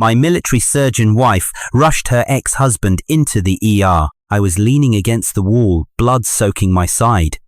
My military surgeon wife rushed her ex-husband into the ER. I was leaning against the wall, blood soaking my side.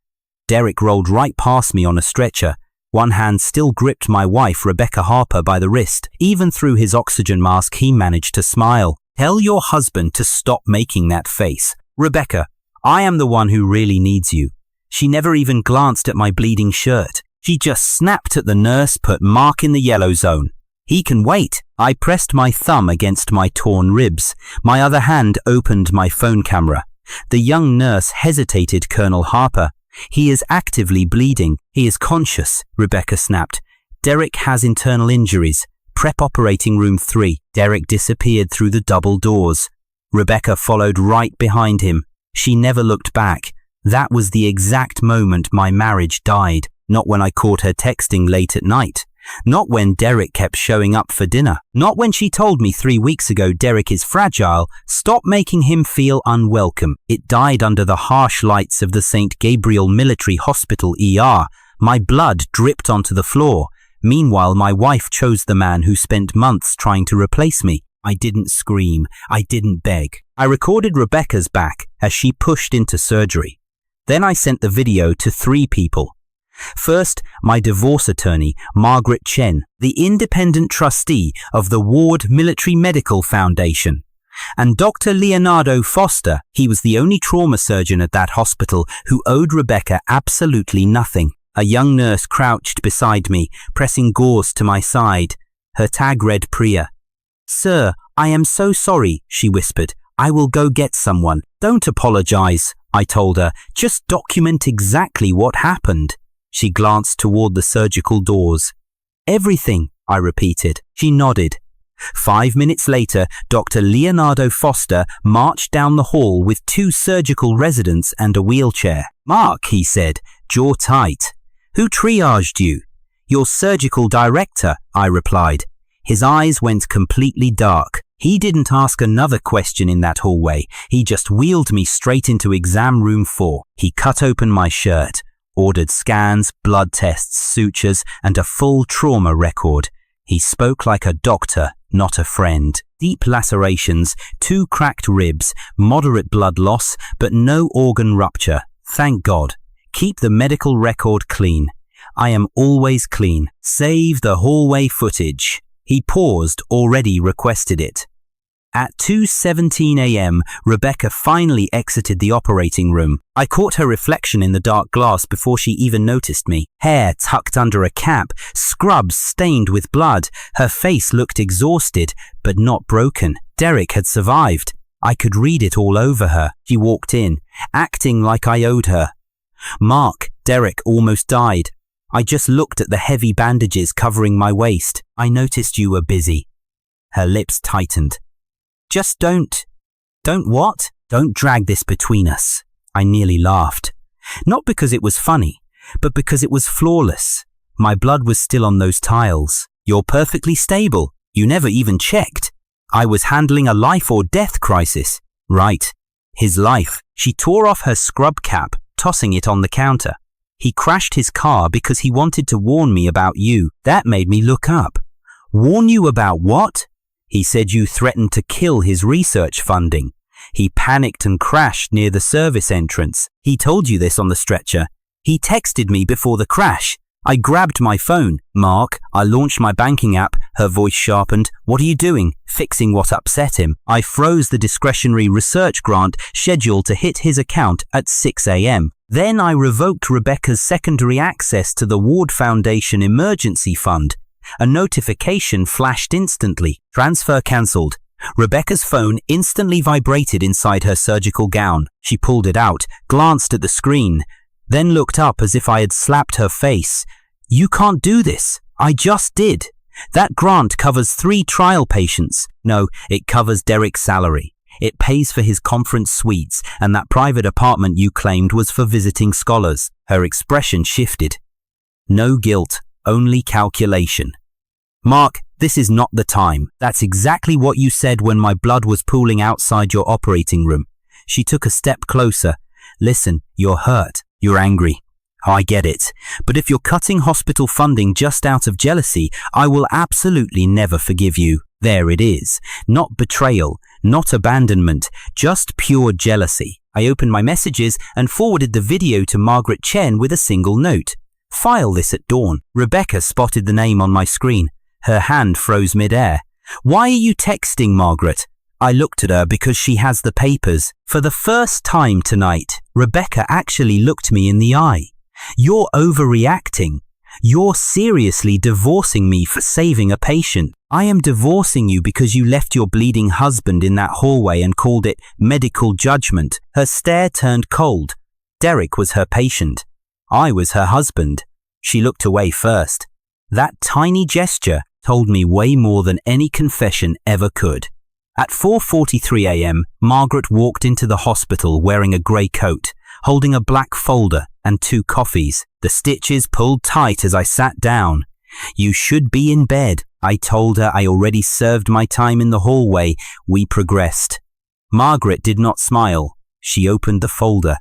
Derek rolled right past me on a stretcher. One hand still gripped my wife, Rebecca Harper, by the wrist. Even through his oxygen mask, he managed to smile. Tell your husband to stop making that face. Rebecca, I am the one who really needs you. She never even glanced at my bleeding shirt. She just snapped at the nurse, put Mark in the yellow zone. He can wait. I pressed my thumb against my torn ribs. My other hand opened my phone camera. The young nurse hesitated. Colonel Harper. He is actively bleeding. He is conscious, Rebecca snapped. Derek has internal injuries. Prep operating room 3. Derek disappeared through the double doors. Rebecca followed right behind him. She never looked back. That was the exact moment my marriage died. Not when I caught her texting late at night. Not when Derek kept showing up for dinner. Not when she told me 3 weeks ago Derek is fragile. Stop making him feel unwelcome. It died under the harsh lights of the St. Gabriel Military Hospital ER. My blood dripped onto the floor. Meanwhile, my wife chose the man who spent months trying to replace me. I didn't scream. I didn't beg. I recorded Rebecca's back as she pushed into surgery. Then I sent the video to 3 people. First, my divorce attorney, Margaret Chen, the independent trustee of the Ward Military Medical Foundation, and Dr. Leonardo Foster. He was the only trauma surgeon at that hospital who owed Rebecca absolutely nothing. A young nurse crouched beside me, pressing gauze to my side. Her tag read Priya. Sir, I am so sorry, she whispered. I will go get someone. Don't apologize, I told her. Just document exactly what happened. She glanced toward the surgical doors. Everything, I repeated. She nodded. 5 minutes later, Dr. Leonardo Foster marched down the hall with 2 surgical residents and a wheelchair. Mark, he said, jaw tight. Who triaged you? Your surgical director, I replied. His eyes went completely dark. He didn't ask another question in that hallway. He just wheeled me straight into exam room 4. He cut open my shirt, ordered scans, blood tests, sutures, and a full trauma record. He spoke like a doctor, not a friend. Deep lacerations, 2 cracked ribs, moderate blood loss, but no organ rupture. Thank God. Keep the medical record clean. I am always clean. Save the hallway footage. He paused, already requested it. At 2:17 a.m., Rebecca finally exited the operating room. I caught her reflection in the dark glass before she even noticed me. Hair tucked under a cap, scrubs stained with blood. Her face looked exhausted, but not broken. Derek had survived. I could read it all over her. She walked in, acting like I owed her. Mark, Derek almost died. I just looked at the heavy bandages covering my waist. I noticed you were busy. Her lips tightened. Just don't what? Don't drag this between us. I nearly laughed. Not because it was funny, but because it was flawless. My blood was still on those tiles. You're perfectly stable. You never even checked. I was handling a life or death crisis. Right. His life. She tore off her scrub cap, tossing it on the counter. He crashed his car because he wanted to warn me about you. That made me look up. Warn you about what? He said you threatened to kill his research funding. He panicked and crashed near the service entrance. He told you this on the stretcher. He texted me before the crash. I grabbed my phone. Mark, I launched my banking app. Her voice sharpened. What are you doing? Fixing what upset him. I froze the discretionary research grant scheduled to hit his account at 6 a.m. Then I revoked Rebecca's secondary access to the Ward Foundation Emergency Fund. A notification flashed instantly. Transfer cancelled. Rebecca's phone instantly vibrated inside her surgical gown. She pulled it out, glanced at the screen, then looked up as if I had slapped her face. You can't do this. I just did. That grant covers 3 trial patients. No, it covers Derek's salary. It pays for his conference suites, and that private apartment you claimed was for visiting scholars. Her expression shifted. No guilt, only calculation. Mark, this is not the time. That's exactly what you said when my blood was pooling outside your operating room. She took a step closer. Listen, you're hurt. You're angry. I get it. But if you're cutting hospital funding just out of jealousy, I will absolutely never forgive you. There it is. Not betrayal, not abandonment, just pure jealousy. I opened my messages and forwarded the video to Margaret Chen with a single note. File this at dawn. Rebecca spotted the name on my screen. Her hand froze mid-air. Why are you texting, Margaret? I looked at her because she has the papers. For the first time tonight, Rebecca actually looked me in the eye. You're overreacting. You're seriously divorcing me for saving a patient. I am divorcing you because you left your bleeding husband in that hallway and called it medical judgment. Her stare turned cold. Derek was her patient. I was her husband. She looked away first. That tiny gesture told me way more than any confession ever could. At 4:43 a.m., Margaret walked into the hospital wearing a grey coat, holding a black folder and 2 coffees. The stitches pulled tight as I sat down. You should be in bed. I told her I already served my time in the hallway. We progressed. Margaret did not smile. She opened the folder.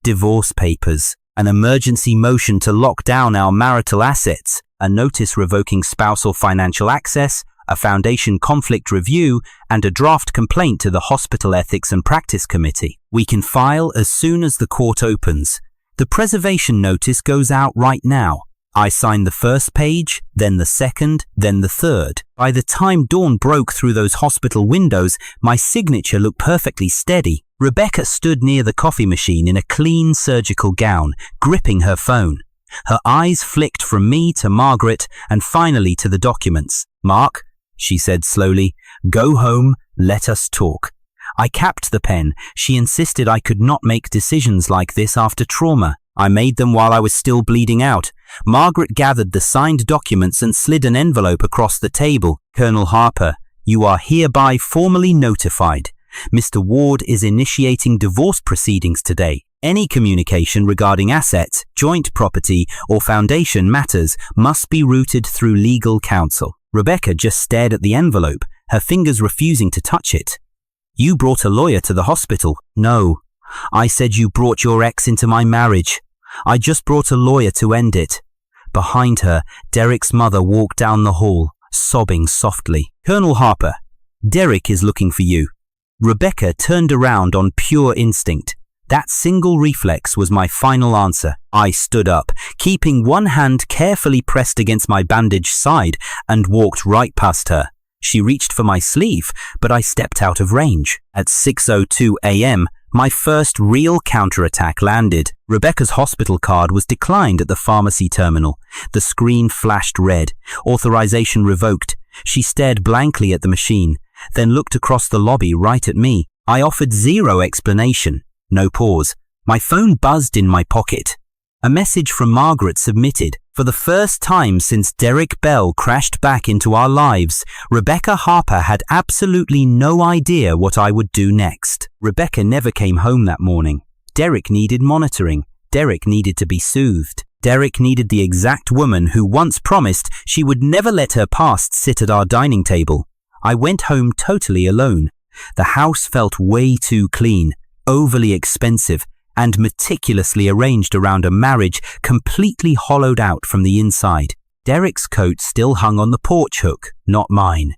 Divorce papers, an emergency motion to lock down our marital assets, a notice revoking spousal financial access, a foundation conflict review, and a draft complaint to the Hospital Ethics and Practice Committee. We can file as soon as the court opens. The preservation notice goes out right now. I signed the first page, then the second, then the third. By the time dawn broke through those hospital windows, my signature looked perfectly steady. Rebecca stood near the coffee machine in a clean surgical gown, gripping her phone. Her eyes flicked from me to Margaret and finally to the documents. Mark, she said slowly, go home, let us talk. I capped the pen. She insisted I could not make decisions like this after trauma. I made them while I was still bleeding out. Margaret gathered the signed documents and slid an envelope across the table. Colonel Harper, you are hereby formally notified. Mr. Ward is initiating divorce proceedings today. Any communication regarding assets, joint property, or foundation matters must be routed through legal counsel. Rebecca just stared at the envelope, her fingers refusing to touch it. You brought a lawyer to the hospital. No. I said you brought your ex into my marriage. I just brought a lawyer to end it. Behind her, Derek's mother walked down the hall, sobbing softly. Colonel Harper, Derek is looking for you. Rebecca turned around on pure instinct. That single reflex was my final answer. I stood up, keeping one hand carefully pressed against my bandaged side, and walked right past her. She reached for my sleeve, but I stepped out of range. At 6:02 a.m., my first real counterattack landed. Rebecca's hospital card was declined at the pharmacy terminal. The screen flashed red. Authorization revoked. She stared blankly at the machine, then looked across the lobby right at me. I offered zero explanation. No pause. My phone buzzed in my pocket. A message from Margaret submitted. For the first time since Derek Bell crashed back into our lives, Rebecca Harper had absolutely no idea what I would do next. Rebecca never came home that morning. Derek needed monitoring. Derek needed to be soothed. Derek needed the exact woman who once promised she would never let her past sit at our dining table. I went home totally alone. The house felt way too clean, overly expensive, and meticulously arranged around a marriage completely hollowed out from the inside. Derek's coat still hung on the porch hook, not mine.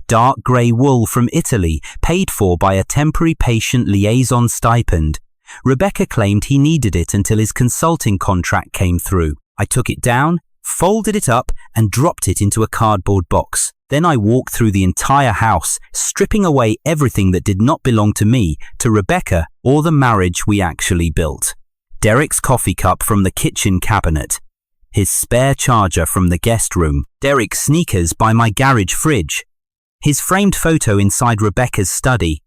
Dark grey wool from Italy, paid for by a temporary patient liaison stipend. Rebecca claimed he needed it until his consulting contract came through. I took it down, folded it up, and dropped it into a cardboard box. Then I walked through the entire house, stripping away everything that did not belong to me, to Rebecca, or the marriage we actually built. Derek's coffee cup from the kitchen cabinet. His spare charger from the guest room. Derek's sneakers by my garage fridge. His framed photo inside Rebecca's study.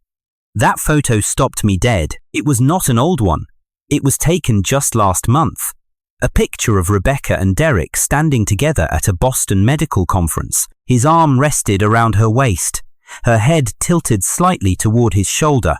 That photo stopped me dead. It was not an old one. It was taken just last month. A picture of Rebecca and Derek standing together at a Boston medical conference. His arm rested around her waist, her head tilted slightly toward his shoulder.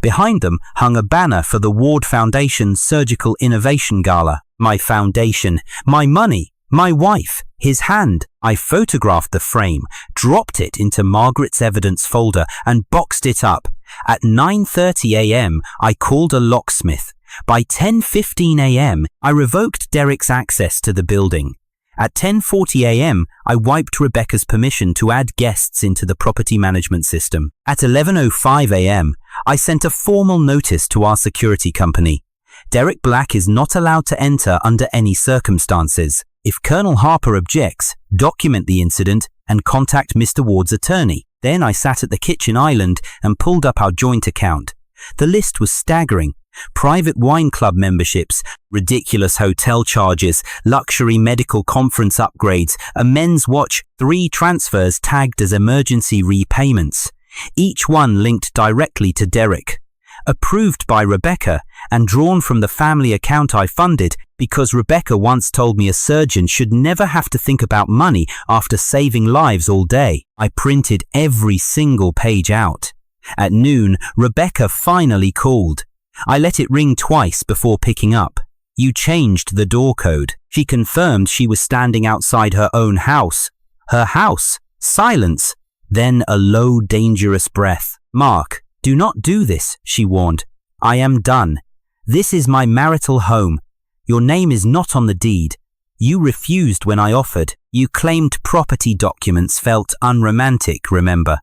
Behind them hung a banner for the Ward Foundation Surgical Innovation Gala. My foundation, my money, my wife, his hand. I photographed the frame, dropped it into Margaret's evidence folder, and boxed it up. At 9:30 a.m., I called a locksmith. By 10:15 a.m., I revoked Derek's access to the building. At 10:40 a.m., I wiped Rebecca's permission to add guests into the property management system. At 11:05 a.m., I sent a formal notice to our security company. Derek Black is not allowed to enter under any circumstances. If Colonel Harper objects, document the incident and contact Mr. Ward's attorney. Then I sat at the kitchen island and pulled up our joint account. The list was staggering. Private wine club memberships, ridiculous hotel charges, luxury medical conference upgrades, a men's watch, 3 transfers tagged as emergency repayments. Each one linked directly to Derek. Approved by Rebecca and drawn from the family account I funded because Rebecca once told me a surgeon should never have to think about money after saving lives all day. I printed every single page out. At noon, Rebecca finally called. I let it ring twice before picking up. You changed the door code. She confirmed she was standing outside her own house. Her house. Silence. Then a low, dangerous breath. Mark, do not do this, she warned. I am done. This is my marital home. Your name is not on the deed. You refused when I offered. You claimed property documents felt unromantic, remember?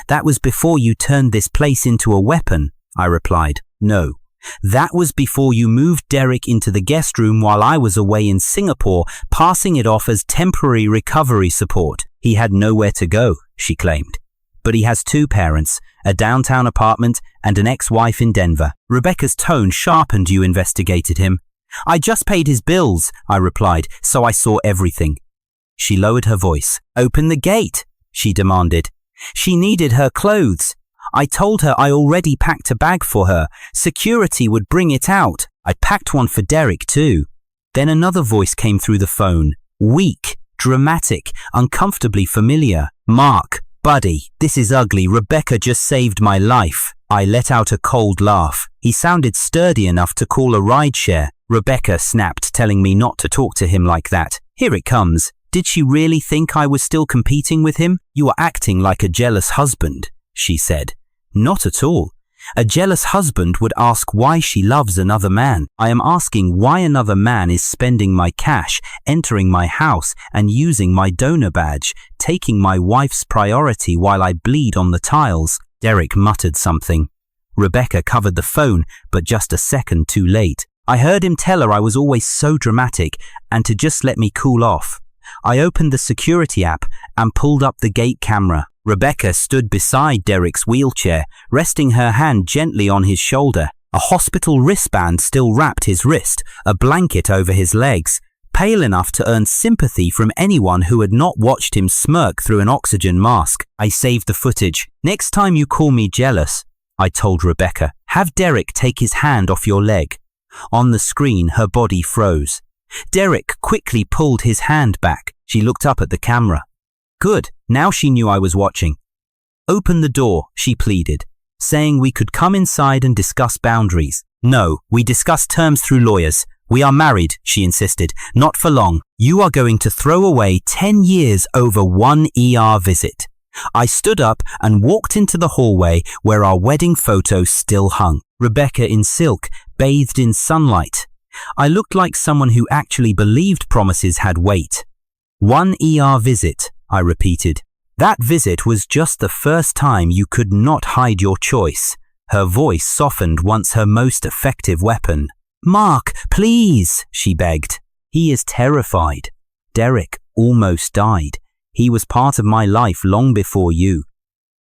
That was before you turned this place into a weapon, I replied. No, that was before you moved Derek into the guest room while I was away in Singapore, passing it off as temporary recovery support. He had nowhere to go, she claimed. But he has 2 parents, a downtown apartment and an ex-wife in Denver. Rebecca's tone sharpened. You investigated him. I just paid his bills, I replied, so I saw everything. She lowered her voice. Open the gate, she demanded. She needed her clothes. I told her I already packed a bag for her. Security would bring it out. I packed one for Derek too. Then another voice came through the phone. Weak, dramatic, uncomfortably familiar. Mark, buddy, this is ugly. Rebecca just saved my life. I let out a cold laugh. He sounded sturdy enough to call a rideshare. Rebecca snapped, telling me not to talk to him like that. Here it comes. Did she really think I was still competing with him? You are acting like a jealous husband, she said. Not at all. A jealous husband would ask why she loves another man. I am asking why another man is spending my cash, entering my house and using my donor badge, taking my wife's priority while I bleed on the tiles. Derek muttered something. Rebecca covered the phone, but just a second too late. I heard him tell her I was always so dramatic and to just let me cool off. I opened the security app and pulled up the gate camera. Rebecca stood beside Derek's wheelchair, resting her hand gently on his shoulder. A hospital wristband still wrapped his wrist, a blanket over his legs, pale enough to earn sympathy from anyone who had not watched him smirk through an oxygen mask. I saved the footage. Next time you call me jealous, I told Rebecca, have Derek take his hand off your leg. On the screen, her body froze. Derek quickly pulled his hand back. She looked up at the camera. Good, now she knew I was watching. Open the door, she pleaded, saying we could come inside and discuss boundaries. No, we discuss terms through lawyers. We are married, she insisted, not for long. You are going to throw away 10 years over one ER visit. I stood up and walked into the hallway where our wedding photo still hung. Rebecca in silk, bathed in sunlight. I looked like someone who actually believed promises had weight. One ER visit, I repeated. That visit was just the first time you could not hide your choice. Her voice softened once her most effective weapon. Mark, please, she begged. He is terrified. Derek almost died. He was part of my life long before you.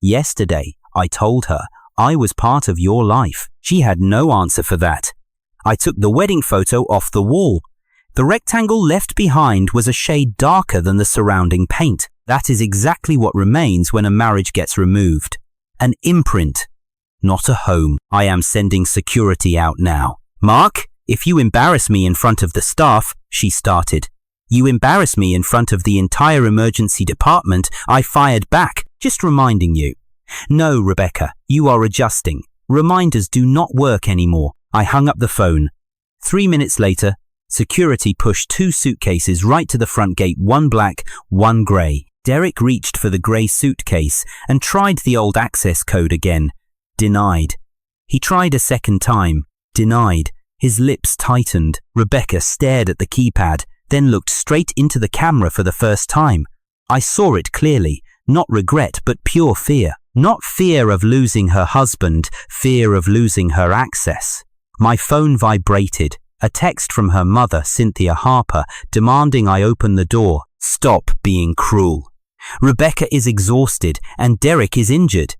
Yesterday, I told her I was part of your life. She had no answer for that. I took the wedding photo off the wall. The rectangle left behind was a shade darker than the surrounding paint. That is exactly what remains when a marriage gets removed. An imprint, not a home. I am sending security out now. Mark, if you embarrass me in front of the staff, she started. You embarrass me in front of the entire emergency department, I fired back, just reminding you. No, Rebecca, you are adjusting. Reminders do not work anymore. I hung up the phone. 3 minutes later, security pushed 2 suitcases right to the front gate, one black, one grey. Derek reached for the grey suitcase and tried the old access code again. Denied. He tried a second time. Denied. His lips tightened. Rebecca stared at the keypad. then looked straight into the camera for the first time. I saw it clearly, not regret but pure fear. Not fear of losing her husband, fear of losing her access. My phone vibrated. A text from her mother, Cynthia Harper, demanding I open the door. Stop being cruel. Rebecca is exhausted and Derek is injured.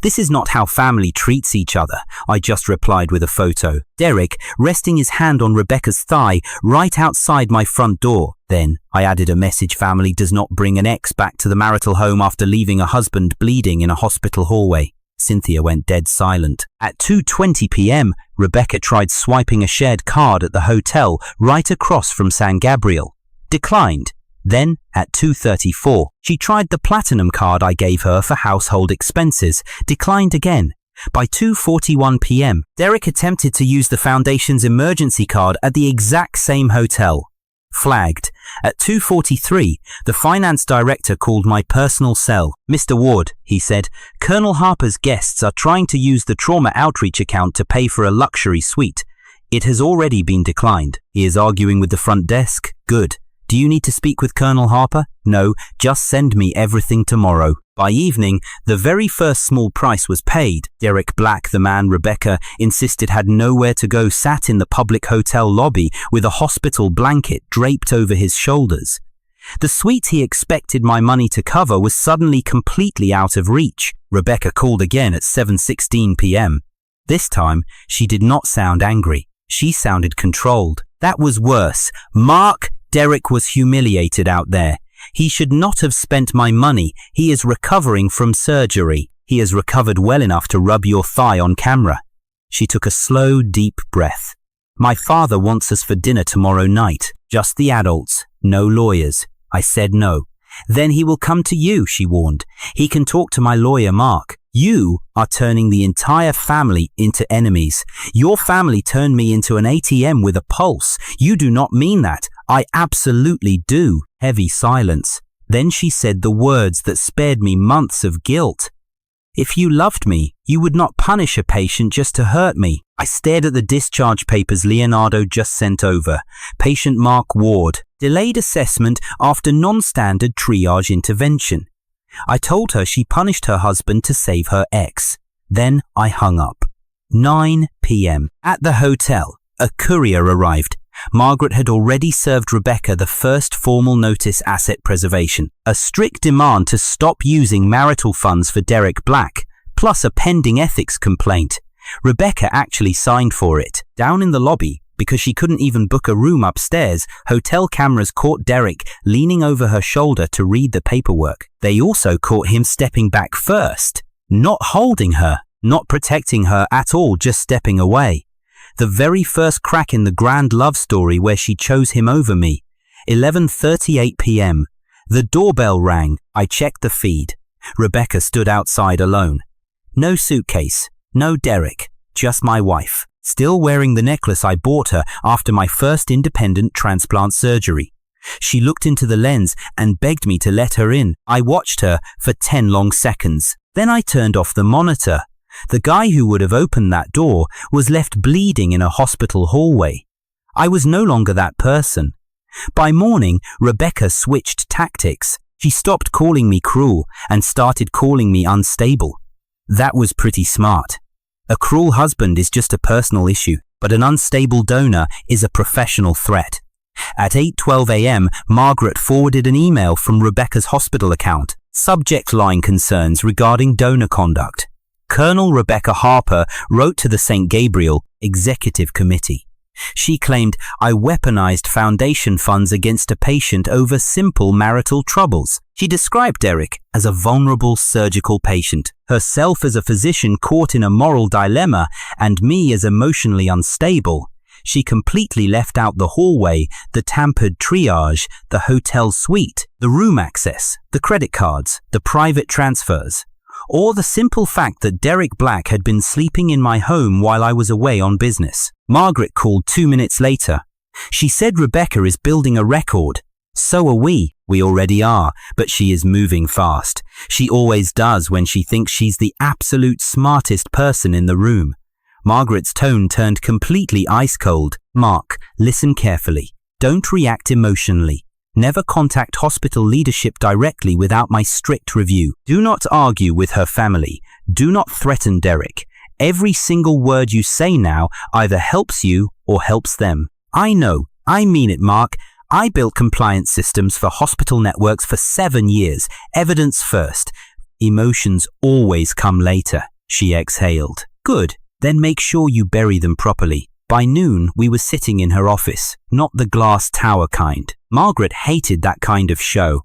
This is not how family treats each other, I just replied with a photo. Derek resting his hand on Rebecca's thigh right outside my front door. Then I added a message: family does not bring an ex back to the marital home after leaving a husband bleeding in a hospital hallway. Cynthia went dead silent. At 2:20 p.m, Rebecca tried swiping a shared card at the hotel right across from San Gabriel. Declined. Then, at 2:34, she tried the platinum card I gave her for household expenses. Declined again. By 2:41 p.m, Derek attempted to use the foundation's emergency card at the exact same hotel. Flagged. At 2:43, the finance director called my personal cell. Mr. Ward, he said, Colonel Harper's guests are trying to use the trauma outreach account to pay for a luxury suite. It has already been declined. He is arguing with the front desk. Good. Do you need to speak with Colonel Harper? No, just send me everything tomorrow. By evening, the very first small price was paid. Derek Black, the man Rebecca insisted had nowhere to go, sat in the public hotel lobby with a hospital blanket draped over his shoulders. The suite he expected my money to cover was suddenly completely out of reach. Rebecca called again at 7:16 p.m. This time, she did not sound angry. She sounded controlled. That was worse. Mark, Derek was humiliated out there. He should not have spent my money. He is recovering from surgery. He has recovered well enough to rub your thigh on camera. She took a slow, deep breath. My father wants us for dinner tomorrow night. Just the adults, no lawyers. I said no. Then he will come to you, she warned. He can talk to my lawyer, Mark. You are turning the entire family into enemies. Your family turned me into an ATM with a pulse. You do not mean that. I absolutely do. Heavy silence. Then she said the words that spared me months of guilt. If you loved me, you would not punish a patient just to hurt me. I stared at the discharge papers Leonardo just sent over. Patient Mark Ward. Delayed assessment after non-standard triage intervention. I told her she punished her husband to save her ex. Then I hung up. 9 p.m. At the hotel, a courier arrived. Margaret had already served Rebecca the first formal notice asset preservation, a strict demand to stop using marital funds for Derek Black, plus a pending ethics complaint. Rebecca actually signed for it. Down in the lobby, because she couldn't even book a room upstairs, hotel cameras caught Derek leaning over her shoulder to read the paperwork. They also caught him stepping back first, not holding her, not protecting her at all, just stepping away. The very first crack in the grand love story where she chose him over me. 11:38 p.m. The doorbell rang. I checked the feed. Rebecca stood outside alone. No suitcase, no Derek, just my wife, still wearing the necklace I bought her after my first independent transplant surgery. She looked into the lens and begged me to let her in. I watched her for 10 long seconds. Then I turned off the monitor. The guy who would have opened that door was left bleeding in a hospital hallway. I was no longer that person. By morning, Rebecca switched tactics. She stopped calling me cruel and started calling me unstable. That was pretty smart. A cruel husband is just a personal issue, but an unstable donor is a professional threat. At 8:12 a.m., Margaret forwarded an email from Rebecca's hospital account. Subject line: concerns regarding donor conduct. Colonel Rebecca Harper wrote to the St. Gabriel Executive Committee. She claimed I weaponized foundation funds against a patient over simple marital troubles. She described Derek as a vulnerable surgical patient, herself as a physician caught in a moral dilemma, and me as emotionally unstable. She completely left out the hallway, the tampered triage, the hotel suite, the room access, the credit cards, the private transfers, or the simple fact that Derek Black had been sleeping in my home while I was away on business. Margaret called 2 minutes later. She said Rebecca is building a record. So are we. We already are, but she is moving fast. She always does when she thinks she's the absolute smartest person in the room. Margaret's tone turned completely ice cold. Mark, listen carefully. Don't react emotionally. Never contact hospital leadership directly without my strict review. Do not argue with her family. Do not threaten Derek. Every single word you say now either helps you or helps them. I know. I mean it, Mark. I built compliance systems for hospital networks for 7 years. Evidence first. Emotions always come later, she exhaled. Good. Then make sure you bury them properly. By noon, we were sitting in her office, not the glass tower kind. Margaret hated that kind of show.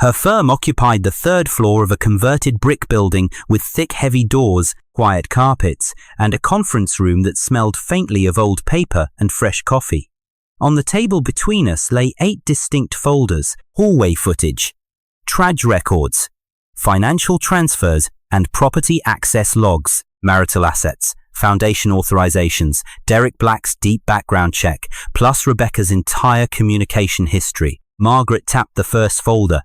Her firm occupied the 3rd floor of a converted brick building with thick, heavy doors, quiet carpets, and a conference room that smelled faintly of old paper and fresh coffee. On the table between us lay 8 distinct folders: hallway footage, traj records, financial transfers, and property access logs, marital assets, foundation authorizations, Derek Black's deep background check, plus Rebecca's entire communication history. Margaret tapped the first folder.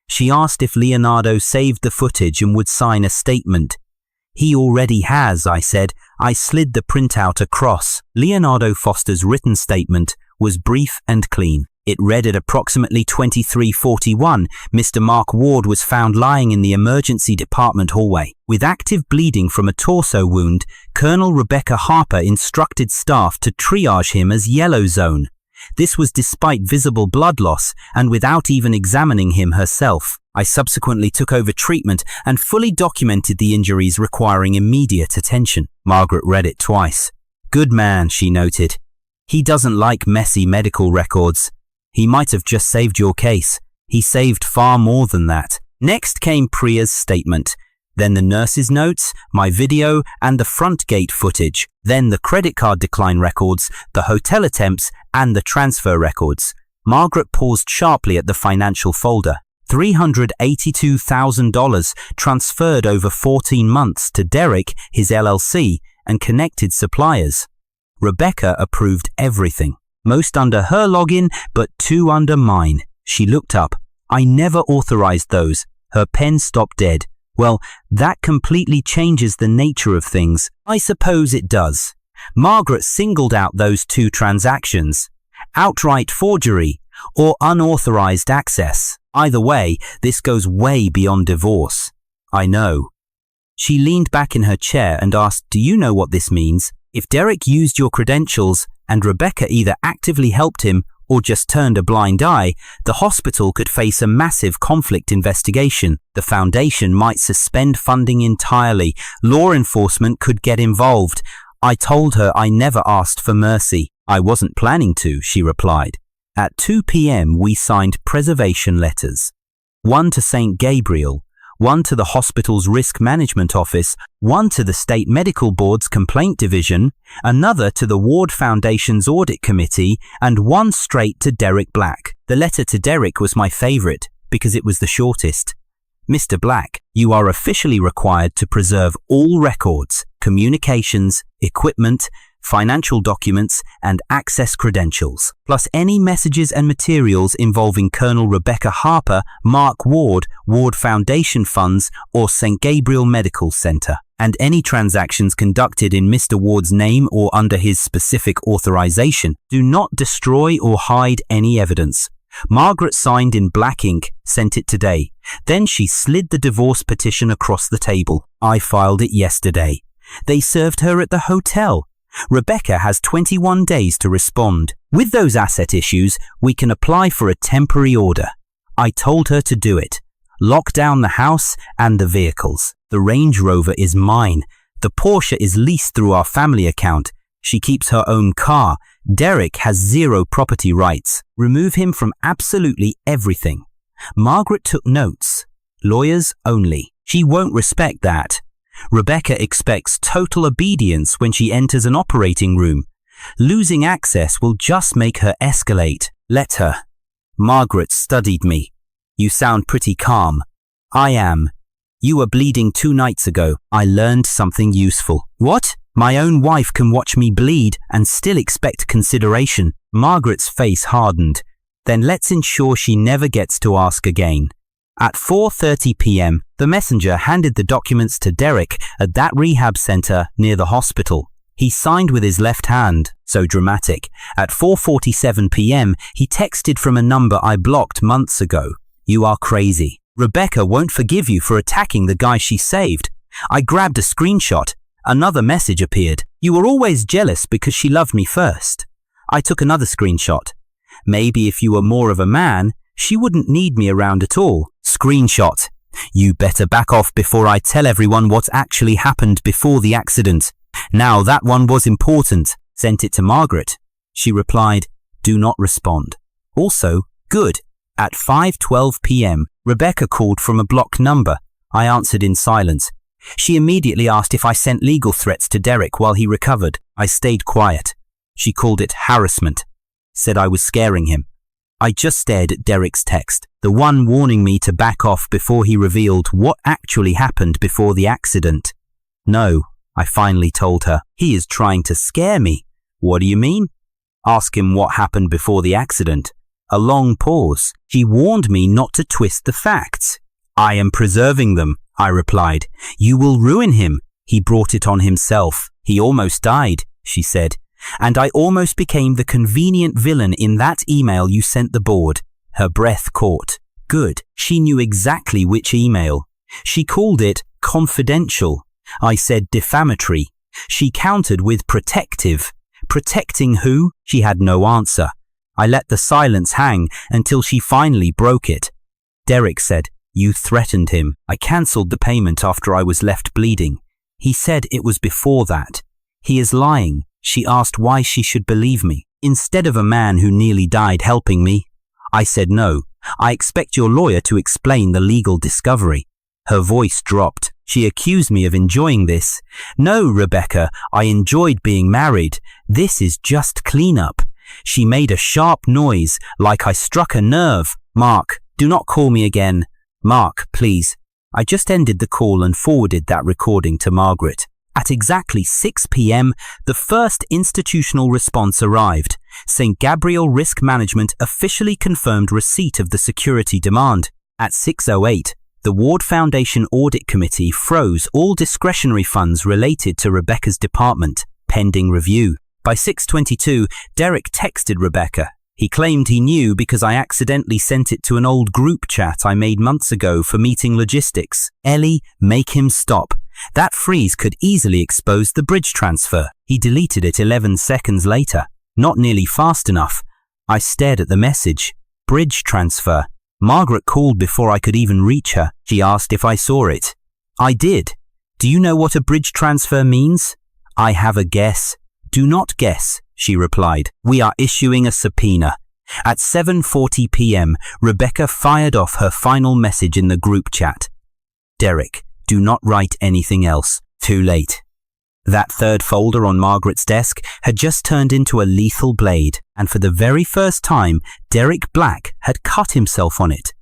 She asked if Leonardo saved the footage and would sign a statement. He already has, I said. I slid the printout across. Leonardo Foster's written statement was brief and clean. It read at approximately 23:41, Mr. Mark Ward was found lying in the emergency department hallway. With active bleeding from a torso wound, Colonel Rebecca Harper instructed staff to triage him as yellow zone. This was despite visible blood loss and without even examining him herself. I subsequently took over treatment and fully documented the injuries requiring immediate attention. Margaret read it twice. Good man, she noted. He doesn't like messy medical records. He might have just saved your case. He saved far more than that. Next came Priya's statement. Then the nurse's notes, my video, and the front gate footage. Then the credit card decline records, the hotel attempts, and the transfer records. Margaret paused sharply at the financial folder. $382,000 transferred over 14 months to Derek, his LLC, and connected suppliers. Rebecca approved everything. Most under her login, but 2 under mine. She looked up. I never authorized those. Her pen stopped dead. Well, that completely changes the nature of things. I suppose it does. Margaret singled out those 2 transactions. Outright forgery or unauthorized access. Either way, this goes way beyond divorce. I know. She leaned back in her chair and asked, do you know what this means? If Derek used your credentials and Rebecca either actively helped him or just turned a blind eye, the hospital could face a massive conflict investigation. The foundation might suspend funding entirely. Law enforcement could get involved. I told her I never asked for mercy. I wasn't planning to, she replied. At 2 p.m. we signed preservation letters. One to St. Gabriel, one to the hospital's risk management office, one to the State Medical Board's complaint division, another to the Ward Foundation's audit committee, and one straight to Derek Black. The letter to Derek was my favorite because it was the shortest. Mr. Black, you are officially required to preserve all records, communications, equipment, financial documents, and access credentials, plus any messages and materials involving Colonel Rebecca Harper, Mark Ward, Ward Foundation funds, or St. Gabriel Medical Center, and any transactions conducted in Mr. Ward's name or under his specific authorization. Do not destroy or hide any evidence. Margaret signed in black ink, sent it today. Then she slid the divorce petition across the table. I filed it yesterday. They served her at the hotel. Rebecca has 21 days to respond. With those asset issues, we can apply for a temporary order. I told her to do it. Lock down the house and the vehicles. The Range Rover is mine. The Porsche is leased through our family account. She keeps her own car. Derek has 0 property rights. Remove him from absolutely everything. Margaret took notes. Lawyers only. She won't respect that. Rebecca expects total obedience when she enters an operating room. Losing access will just make her escalate. Let her. Margaret studied me. You sound pretty calm. I am. You were bleeding 2 nights ago. I learned something useful. What? My own wife can watch me bleed and still expect consideration. Margaret's face hardened. Then let's ensure she never gets to ask again. At 4:30 p.m., the messenger handed the documents to Derek at that rehab center near the hospital. He signed with his left hand, so dramatic. At 4:47 p.m., he texted from a number I blocked months ago. You are crazy. Rebecca won't forgive you for attacking the guy she saved. I grabbed a screenshot. Another message appeared. You were always jealous because she loved me first. I took another screenshot. Maybe if you were more of a man, she wouldn't need me around at all. Screenshot. You better back off before I tell everyone what actually happened before the accident. Now that one was important. Sent it to Margaret. She replied, do not respond. Also, good. At 5:12 p.m., Rebecca called from a blocked number. I answered in silence. She immediately asked if I sent legal threats to Derek while he recovered. I stayed quiet. She called it harassment. Said I was scaring him. I just stared at Derek's text, the one warning me to back off before he revealed what actually happened before the accident. No, I finally told her. He is trying to scare me. What do you mean? Ask him what happened before the accident. A long pause. She warned me not to twist the facts. I am preserving them, I replied. You will ruin him. He brought it on himself. He almost died, she said. And I almost became the convenient villain in that email you sent the board. Her breath caught. Good. She knew exactly which email. She called it confidential. I said defamatory. She countered with protective. Protecting who? She had no answer. I let the silence hang until she finally broke it. Derek said, you threatened him. I cancelled the payment after I was left bleeding. He said it was before that. He is lying. She asked why she should believe me, instead of a man who nearly died helping me. I said no. I expect your lawyer to explain the legal discovery. Her voice dropped. She accused me of enjoying this. No, Rebecca, I enjoyed being married. This is just cleanup. She made a sharp noise, like I struck a nerve. Mark, do not call me again. Mark, please. I just ended the call and forwarded that recording to Margaret. At exactly 6 p.m., the first institutional response arrived. St. Gabriel Risk Management officially confirmed receipt of the security demand. At 6:08, the Ward Foundation Audit Committee froze all discretionary funds related to Rebecca's department, pending review. By 6:22, Derek texted Rebecca. He claimed he knew because I accidentally sent it to an old group chat I made months ago for meeting logistics. Ellie, make him stop. That freeze could easily expose the bridge transfer. He deleted it 11 seconds later. Not nearly fast enough. I stared at the message. Bridge transfer. Margaret called before I could even reach her. She asked if I saw it. I did. Do you know what a bridge transfer means? I have a guess. Do not guess, she replied. We are issuing a subpoena. At 7:40 p.m., Rebecca fired off her final message in the group chat. Derek, do not write anything else. Too late. That third folder on Margaret's desk had just turned into a lethal blade, and for the very first time, Derek Black had cut himself on it.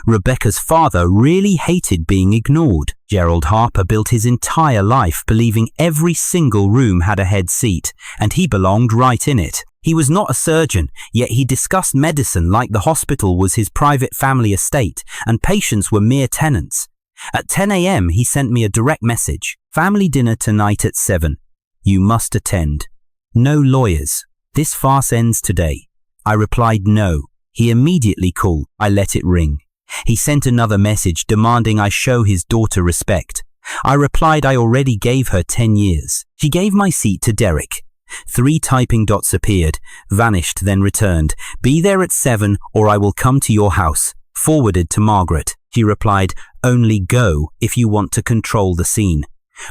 Rebecca's father really hated being ignored. Gerald Harper built his entire life believing every single room had a head seat, and he belonged right in it. He was not a surgeon, yet he discussed medicine like the hospital was his private family estate, and patients were mere tenants. At 10 a.m., he sent me a direct message. Family dinner tonight at 7. You must attend. No lawyers. This farce ends today. I replied no. He immediately called. I let it ring. He sent another message demanding I show his daughter respect. I replied I already gave her 10 years. She gave my seat to Derek. 3 typing dots appeared, vanished, then returned. Be there at 7 or I will come to your house. Forwarded to Margaret. She replied, only go if you want to control the scene.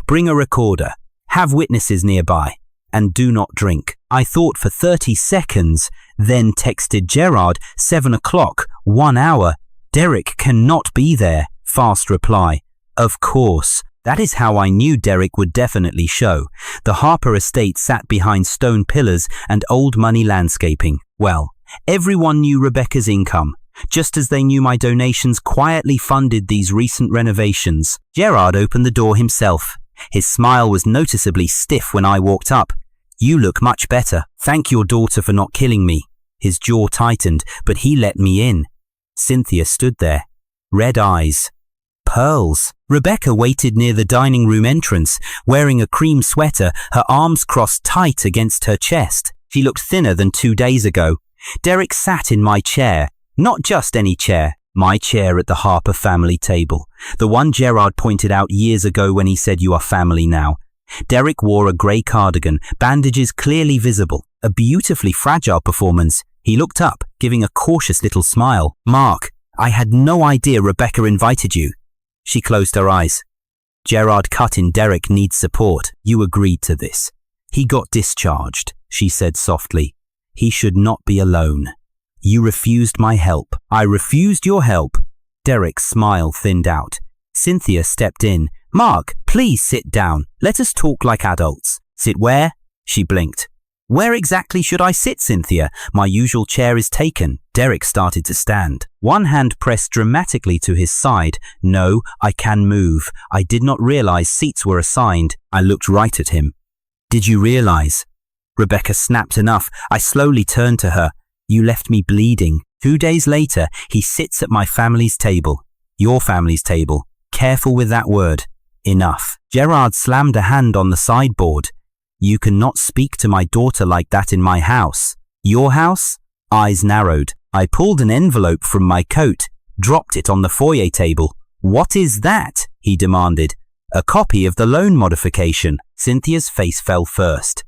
Bring a recorder, have witnesses nearby, and do not drink. I thought for 30 seconds, then texted Gerard, 7 o'clock, 1 hour. Derek cannot be there. Fast reply. Of course. That is how I knew Derek would definitely show. The Harper estate sat behind stone pillars and old money landscaping. Well, everyone knew Rebecca's income. Just as they knew my donations quietly funded these recent renovations. Gerard opened the door himself. His smile was noticeably stiff when I walked up. You look much better. Thank your daughter for not killing me. His jaw tightened, but he let me in. Cynthia stood there. Red eyes. pearls. Rebecca waited near the dining room entrance, wearing a cream sweater, her arms crossed tight against her chest. She looked thinner than 2 days ago. Derek sat in my chair. Not just any chair. My chair at the Harper family table. The one Gerard pointed out years ago when he said, "You are family now." Derek wore a grey cardigan, bandages clearly visible. A beautifully fragile performance. He looked up, giving a cautious little smile. "Mark, I had no idea Rebecca invited you." She closed her eyes. "Gerard cut in. Derek needs support. You agreed to this." "He got discharged," she said softly. "He should not be alone. You refused my help." "I refused your help." Derek's smile thinned out. Cynthia stepped in. "Mark, please sit down. Let us talk like adults." "Sit where?" She blinked. "Where exactly should I sit, Cynthia? My usual chair is taken." Derek started to stand. One hand pressed dramatically to his side. "No, I can move. I did not realize seats were assigned." I looked right at him. "Did you realize?" Rebecca snapped. "Enough." I slowly turned to her. "You left me bleeding." 2 days later, he sits at my family's table. Your family's table. Careful with that word. Enough. Gerard slammed a hand on the sideboard. "You cannot speak to my daughter like that in my house." "Your house?" Eyes narrowed. I pulled an envelope from my coat, dropped it on the foyer table. "What is that?" he demanded. "A copy of the loan modification." Cynthia's face fell first.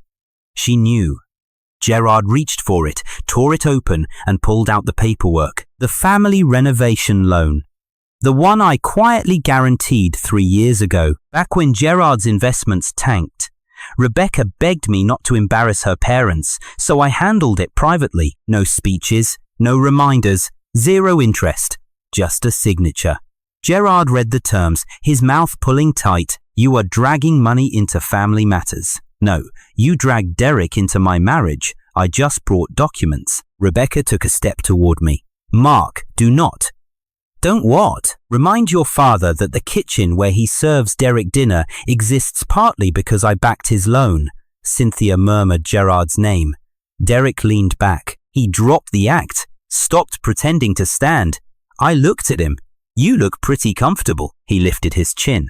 She knew. Gerard reached for it, tore it open, and pulled out the paperwork. The family renovation loan. The one I quietly guaranteed 3 years ago, back when Gerard's investments tanked. Rebecca begged me not to embarrass her parents, so I handled it privately. No speeches, no reminders, 0 interest, just a signature. Gerard read the terms, his mouth pulling tight. "You are dragging money into family matters." "No, you dragged Derek into my marriage. I just brought documents." Rebecca took a step toward me. "Mark, do not." "Don't what?" "Remind your father that the kitchen where he serves Derek dinner exists partly because I backed his loan." Cynthia murmured Gerard's name. Derek leaned back. He dropped the act, stopped pretending to stand. I looked at him. "You look pretty comfortable." He lifted his chin.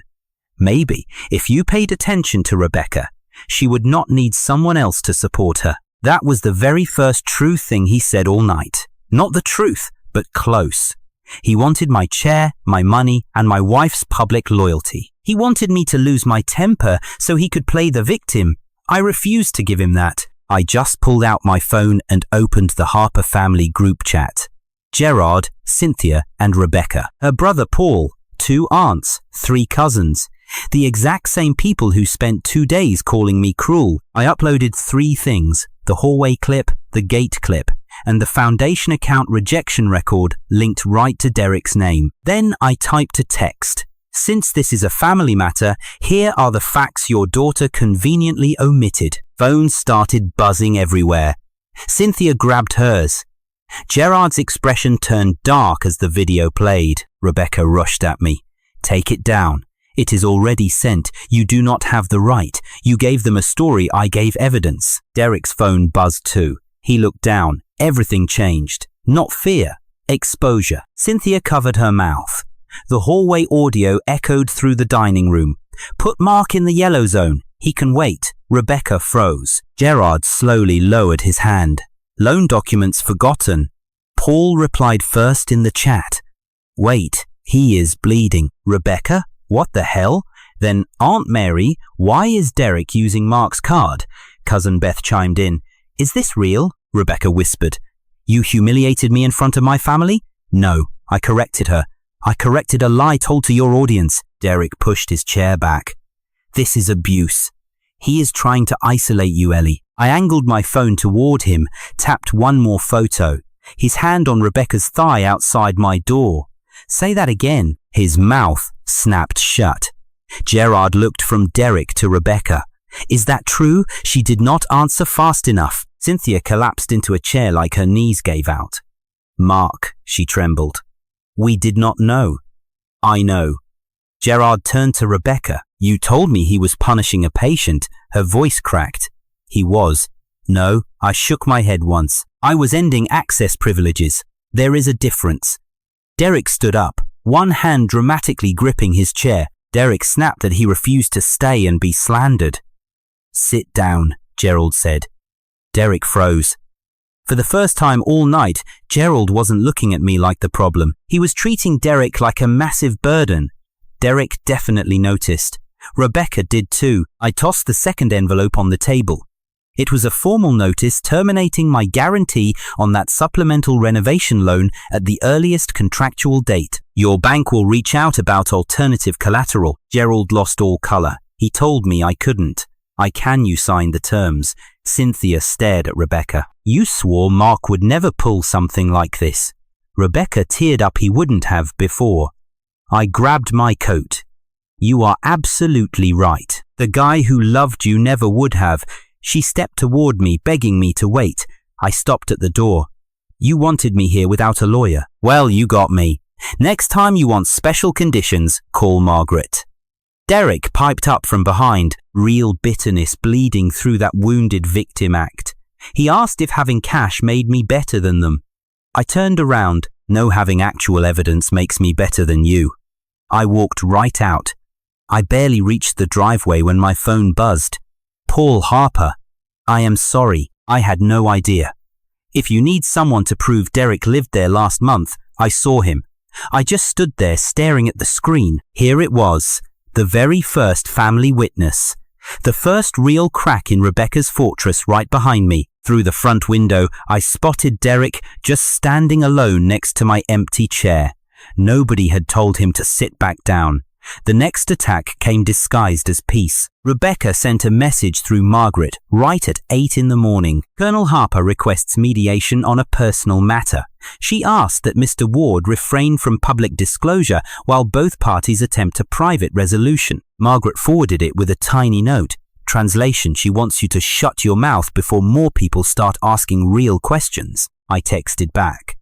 "Maybe, if you paid attention to Rebecca, she would not need someone else to support her." That was the very first true thing he said all night. Not the truth, but close. He wanted my chair, my money, and my wife's public loyalty. He wanted me to lose my temper so he could play the victim. I refused to give him that. I just pulled out my phone and opened the Harper family group chat. Gerard, Cynthia, and Rebecca. Her brother Paul, 2 aunts, 3 cousins. The exact same people who spent 2 days calling me cruel. I uploaded 3 things: the hallway clip, the gate clip, and the foundation account rejection record linked right to Derek's name. Then I typed a text. "Since this is a family matter, here are the facts your daughter conveniently omitted." Phones started buzzing everywhere. Cynthia grabbed hers. Gerard's expression turned dark as the video played. Rebecca rushed at me. "Take it down. It is already sent. You do not have the right. You gave them a story. I gave evidence." Derek's phone buzzed too. He looked down. Everything changed. Not fear. Exposure. Cynthia covered her mouth. The hallway audio echoed through the dining room. "Put Mark in the yellow zone. He can wait." Rebecca froze. Gerard slowly lowered his hand. "Loan documents forgotten." Paul replied first in the chat. "Wait, he is bleeding." "Rebecca? What the hell?" Then, "Aunt Mary, why is Derek using Mark's card?" Cousin Beth chimed in. "Is this real?" Rebecca whispered. "You humiliated me in front of my family?" "No," I corrected her. "I corrected a lie told to your audience." Derek pushed his chair back. "This is abuse. He is trying to isolate you, Ellie." I angled my phone toward him, tapped one more photo. His hand on Rebecca's thigh outside my door. "Say that again." His mouth snapped shut. Gerard looked from Derek to Rebecca. "Is that true?" She did not answer fast enough. Cynthia collapsed into a chair like her knees gave out. "Mark," she trembled. "We did not know." "I know." Gerard turned to Rebecca. "You told me he was punishing a patient." Her voice cracked. "He was." "No," I shook my head once. "I was ending access privileges. There is a difference." Derek stood up. one hand dramatically gripping his chair. Derek snapped that he refused to stay and be slandered. "Sit down," Gerald said. Derek froze. For the first time all night, Gerald wasn't looking at me like the problem. He was treating Derek like a massive burden. Derek definitely noticed. Rebecca did too. I tossed the second envelope on the table. It was a formal notice terminating my guarantee on that supplemental renovation loan at the earliest contractual date. "Your bank will reach out about alternative collateral." Gerald lost all color. He told me I couldn't. "Can you sign the terms?" Cynthia stared at Rebecca. "You swore Mark would never pull something like this." Rebecca teared up. "He wouldn't have before." I grabbed my coat. "You are absolutely right. The guy who loved you never would have." She stepped toward me, begging me to wait. I stopped at the door. "You wanted me here without a lawyer. Well, you got me. Next time you want special conditions, call Margaret." Derek piped up from behind, real bitterness bleeding through that wounded victim act. He asked if having cash made me better than them. I turned around. "No, having actual evidence makes me better than you." I walked right out. I barely reached the driveway when my phone buzzed. "Paul Harper. I am sorry, I had no idea. If you need someone to prove Derek lived there last month, I saw him." I just stood there staring at the screen. Here it was, the very first family witness. The first real crack in Rebecca's fortress right behind me. Through the front window, I spotted Derek just standing alone next to my empty chair. Nobody had told him to sit back down. The next attack came disguised as peace. Rebecca sent a message through Margaret right at 8 in the morning. "Colonel Harper requests mediation on a personal matter. She asked that Mr. Ward refrain from public disclosure while both parties attempt a private resolution." Margaret forwarded it with a tiny note. Translation: "She wants you to shut your mouth before more people start asking real questions." I texted back.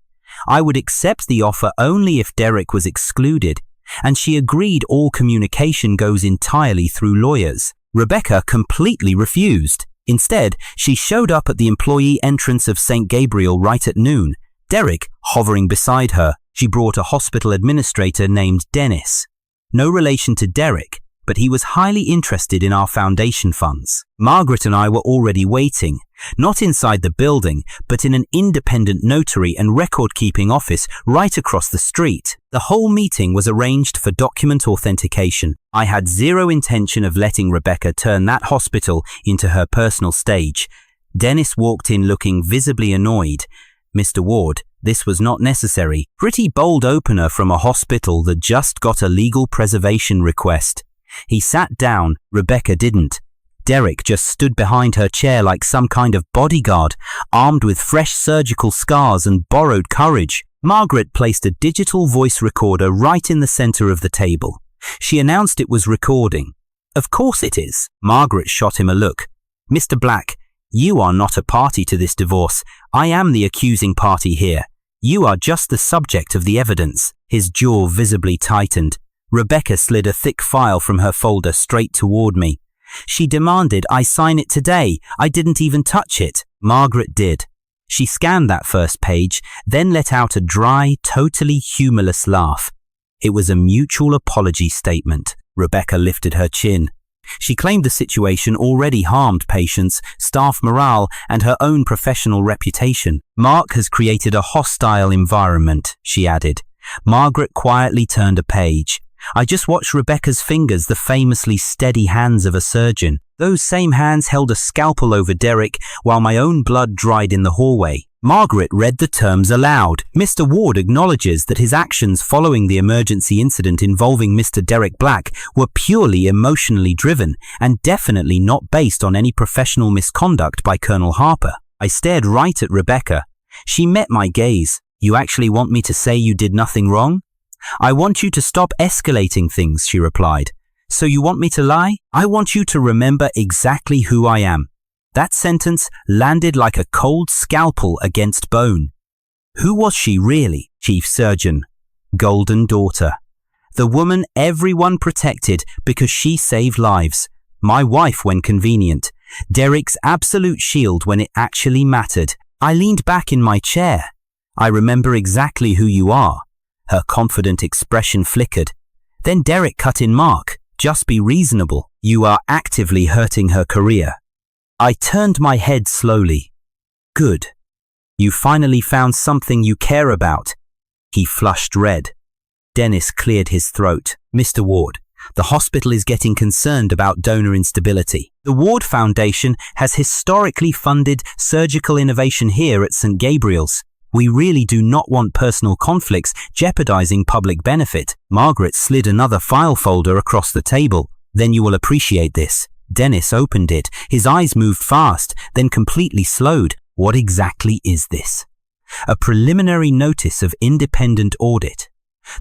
I would accept the offer only if Derek was excluded, and she agreed all communication goes entirely through lawyers. Rebecca completely refused. Instead, she showed up at the employee entrance of St. Gabriel right at noon, Derek hovering beside her. She brought a hospital administrator named Dennis. No relation to Derek, but he was highly interested in our foundation funds. Margaret and I were already waiting, not inside the building, but in an independent notary and record-keeping office right across the street. The whole meeting was arranged for document authentication. I had zero intention of letting Rebecca turn that hospital into her personal stage. Dennis walked in looking visibly annoyed. "Mr. Ward, this was not necessary." Pretty bold opener from a hospital that just got a legal preservation request. He sat down. Rebecca didn't. Derek just stood behind her chair like some kind of bodyguard, armed with fresh surgical scars and borrowed courage. Margaret placed a digital voice recorder right in the center of the table. She announced it was recording. "Of course it is." Margaret shot him a look. "Mr. Black, you are not a party to this divorce. I am the accusing party here. You are just the subject of the evidence." His jaw visibly tightened. Rebecca slid a thick file from her folder straight toward me. She demanded I sign it today. I didn't even touch it. Margaret did. She scanned that first page, then let out a dry, totally humorless laugh. It was a mutual apology statement. Rebecca lifted her chin. She claimed the situation already harmed patients, staff morale, and her own professional reputation. "Mark has created a hostile environment," she added. Margaret quietly turned a page. I just watched Rebecca's fingers, the famously steady hands of a surgeon. Those same hands held a scalpel over Derek while my own blood dried in the hallway. Margaret read the terms aloud. "Mr. Ward acknowledges that his actions following the emergency incident involving Mr. Derek Black were purely emotionally driven and definitely not based on any professional misconduct by Colonel Harper." I stared right at Rebecca. She met my gaze. "You actually want me to say you did nothing wrong?" "I want you to stop escalating things," she replied. "So you want me to lie?" "I want you to remember exactly who I am." That sentence landed like a cold scalpel against bone. Who was she really? Chief surgeon. Golden daughter. The woman everyone protected because she saved lives. My wife when convenient. Derek's absolute shield when it actually mattered. I leaned back in my chair. "I remember exactly who you are. Her confident expression flickered. Then Derek cut in. "Mark, just be reasonable. You are actively hurting her career." I turned my head slowly. "Good. You finally found something you care about." He flushed red. Dennis cleared his throat. "Mr. Ward, the hospital is getting concerned about donor instability. The Ward Foundation has historically funded surgical innovation here at St. Gabriel's. We really do not want personal conflicts jeopardizing public benefit." Margaret slid another file folder across the table. "Then you will appreciate this." Dennis opened it. His eyes moved fast, then completely slowed. "What exactly is this?" "A preliminary notice of independent audit.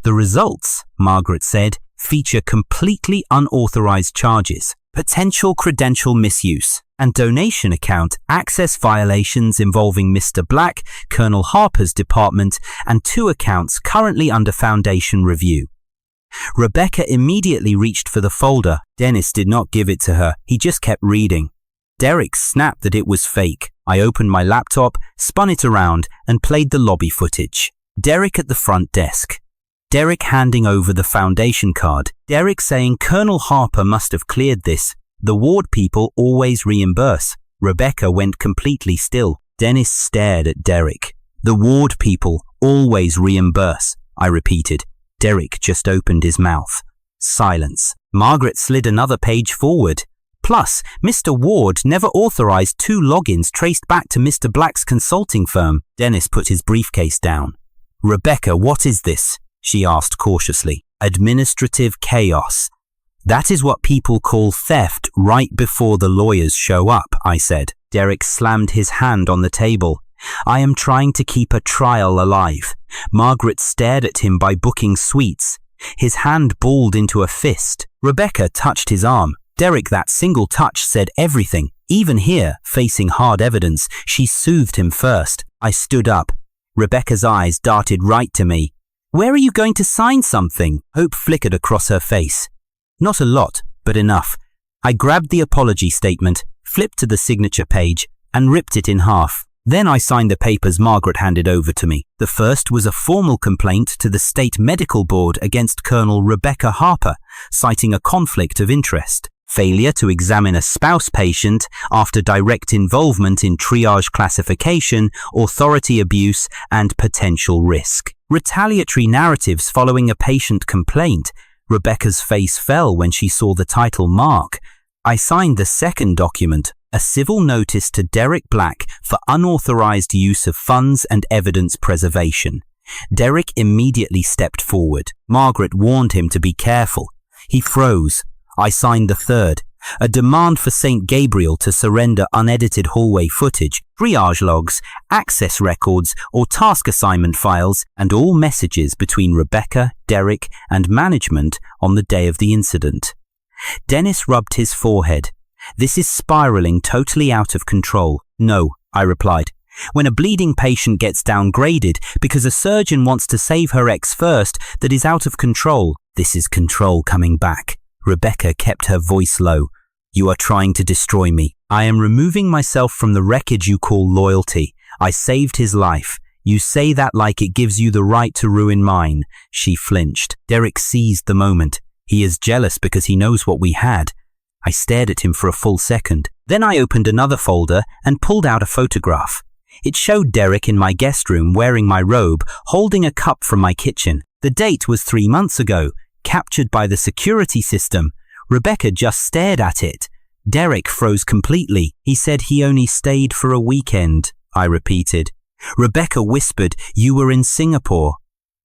The results," Margaret said, "feature completely unauthorized charges, potential credential misuse, and donation account access violations involving Mr. Black, Colonel Harper's department, and 2 accounts currently under Foundation review." Rebecca immediately reached for the folder. Dennis did not give it to her. He just kept reading. Derek snapped that it was fake. I opened my laptop, spun it around, and played the lobby footage. Derek at the front desk. Derek handing over the Foundation card. Derek saying Colonel Harper must have cleared this. The Ward people always reimburse. Rebecca went completely still. Dennis stared at Derek. "The Ward people always reimburse," I repeated. Derek just opened his mouth. Silence. Margaret slid another page forward. "Plus, Mr. Ward never authorized 2 logins traced back to Mr. Black's consulting firm." Dennis put his briefcase down. "Rebecca, what is this?" she asked cautiously. "Administrative chaos. That is what people call theft right before the lawyers show up," I said. Derek slammed his hand on the table. "I am trying to keep a trial alive." Margaret stared at him by booking suites. His hand balled into a fist. Rebecca touched his arm. Derek, that single touch said everything. Even here, facing hard evidence, she soothed him first. I stood up. Rebecca's eyes darted right to me. "Where are you going to sign something?" Hope flickered across her face. "Not a lot, but enough." I grabbed the apology statement, flipped to the signature page, and ripped it in half. Then I signed the papers Margaret handed over to me. The first was a formal complaint to the State Medical Board against Colonel Rebecca Harper, citing a conflict of interest. Failure to examine a spouse patient after direct involvement in triage classification, authority abuse, and potential risk. Retaliatory narratives following a patient complaint. Rebecca's face fell when she saw the title Mark. I signed the second document, a civil notice to Derek Black for unauthorized use of funds and evidence preservation. Derek immediately stepped forward. Margaret warned him to be careful. He froze. I signed the third, a demand for St. Gabriel to surrender unedited hallway footage, triage logs, access records, or task assignment files, and all messages between Rebecca, Derek, and management on the day of the incident. Dennis rubbed his forehead. "This is spiraling totally out of control." "No," I replied. "When a bleeding patient gets downgraded because a surgeon wants to save her ex first, that is out of control. This is control coming back." Rebecca kept her voice low. "You are trying to destroy me. I am removing myself from the wreckage you call loyalty. I saved his life. You say that like it gives you the right to ruin mine." She flinched. Derek seized the moment. He is jealous because he knows what we had. I stared at him for a full second. Then I opened another folder and pulled out a photograph. It showed Derek in my guest room wearing my robe, holding a cup from my kitchen. The date was 3 months ago, captured by the security system. Rebecca just stared at it. Derek froze completely. He said he only stayed for a weekend, I repeated. Rebecca whispered, "You were in Singapore."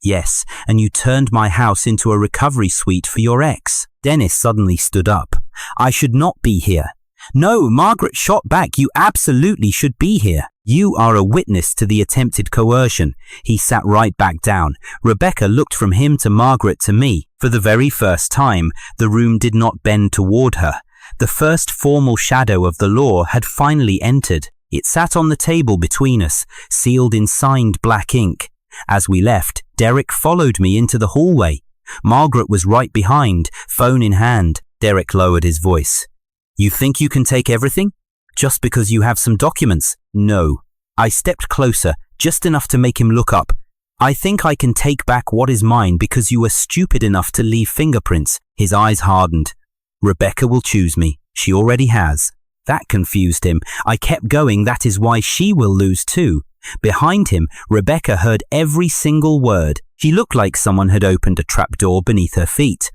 "Yes, and you turned my house into a recovery suite for your ex." Dennis suddenly stood up. "I should not be here." "No," Margaret shot back, "you absolutely should be here. You are a witness to the attempted coercion." He sat right back down. Rebecca looked from him to Margaret to me. For the very first time, the room did not bend toward her. The first formal shadow of the law had finally entered. It sat on the table between us, sealed in signed black ink. As we left, Derek followed me into the hallway. Margaret was right behind, phone in hand. Derek lowered his voice. "You think you can take everything? Just because you have some documents?" "No." I stepped closer, just enough to make him look up. I think I can take back what is mine because you were stupid enough to leave fingerprints. His eyes hardened. Rebecca will choose me. She already has. That confused him. I kept going. That is why she will lose too. Behind him, Rebecca heard every single word. She looked like someone had opened a trapdoor beneath her feet.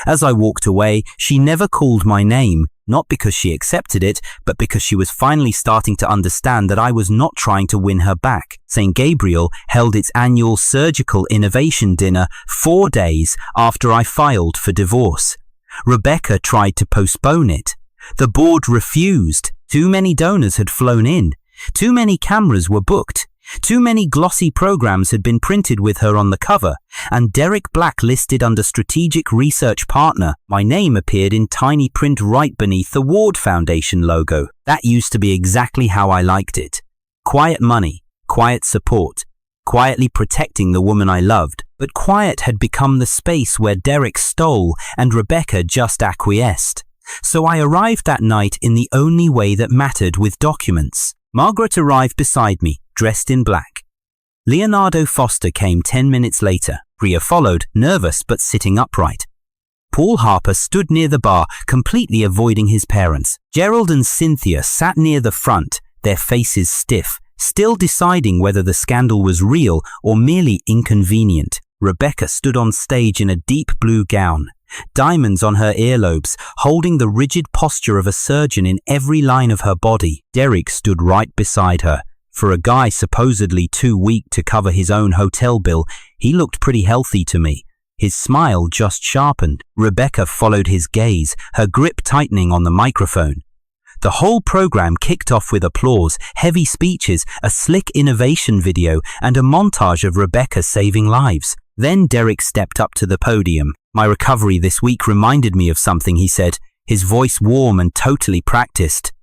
As I walked away, she never called my name, not because she accepted it, but because she was finally starting to understand that I was not trying to win her back. St. Gabriel held its annual surgical innovation dinner 4 days after I filed for divorce. Rebecca tried to postpone it. The board refused. Too many donors had flown in. Too many cameras were booked. Too many glossy programs had been printed with her on the cover, and Derek Black listed under strategic research partner. My name appeared in tiny print right beneath the Ward Foundation logo. That used to be exactly how I liked it. Quiet money, quiet support, quietly protecting the woman I loved. But quiet had become the space where Derek stole and Rebecca just acquiesced. So I arrived that night in the only way that mattered, with documents. Margaret arrived beside me, dressed in black. Leonardo Foster came 10 minutes later. Priya followed, nervous but sitting upright. Paul Harper stood near the bar, completely avoiding his parents. Gerald and Cynthia sat near the front, their faces stiff, still deciding whether the scandal was real or merely inconvenient. Rebecca stood on stage in a deep blue gown, diamonds on her earlobes, holding the rigid posture of a surgeon in every line of her body. Derek stood right beside her. For a guy supposedly too weak to cover his own hotel bill, he looked pretty healthy to me. His smile just sharpened. Rebecca followed his gaze, her grip tightening on the microphone. The whole program kicked off with applause, heavy speeches, a slick innovation video, and a montage of Rebecca saving lives. Then Derek stepped up to the podium. My recovery this week reminded me of something, he said, his voice warm and totally practiced.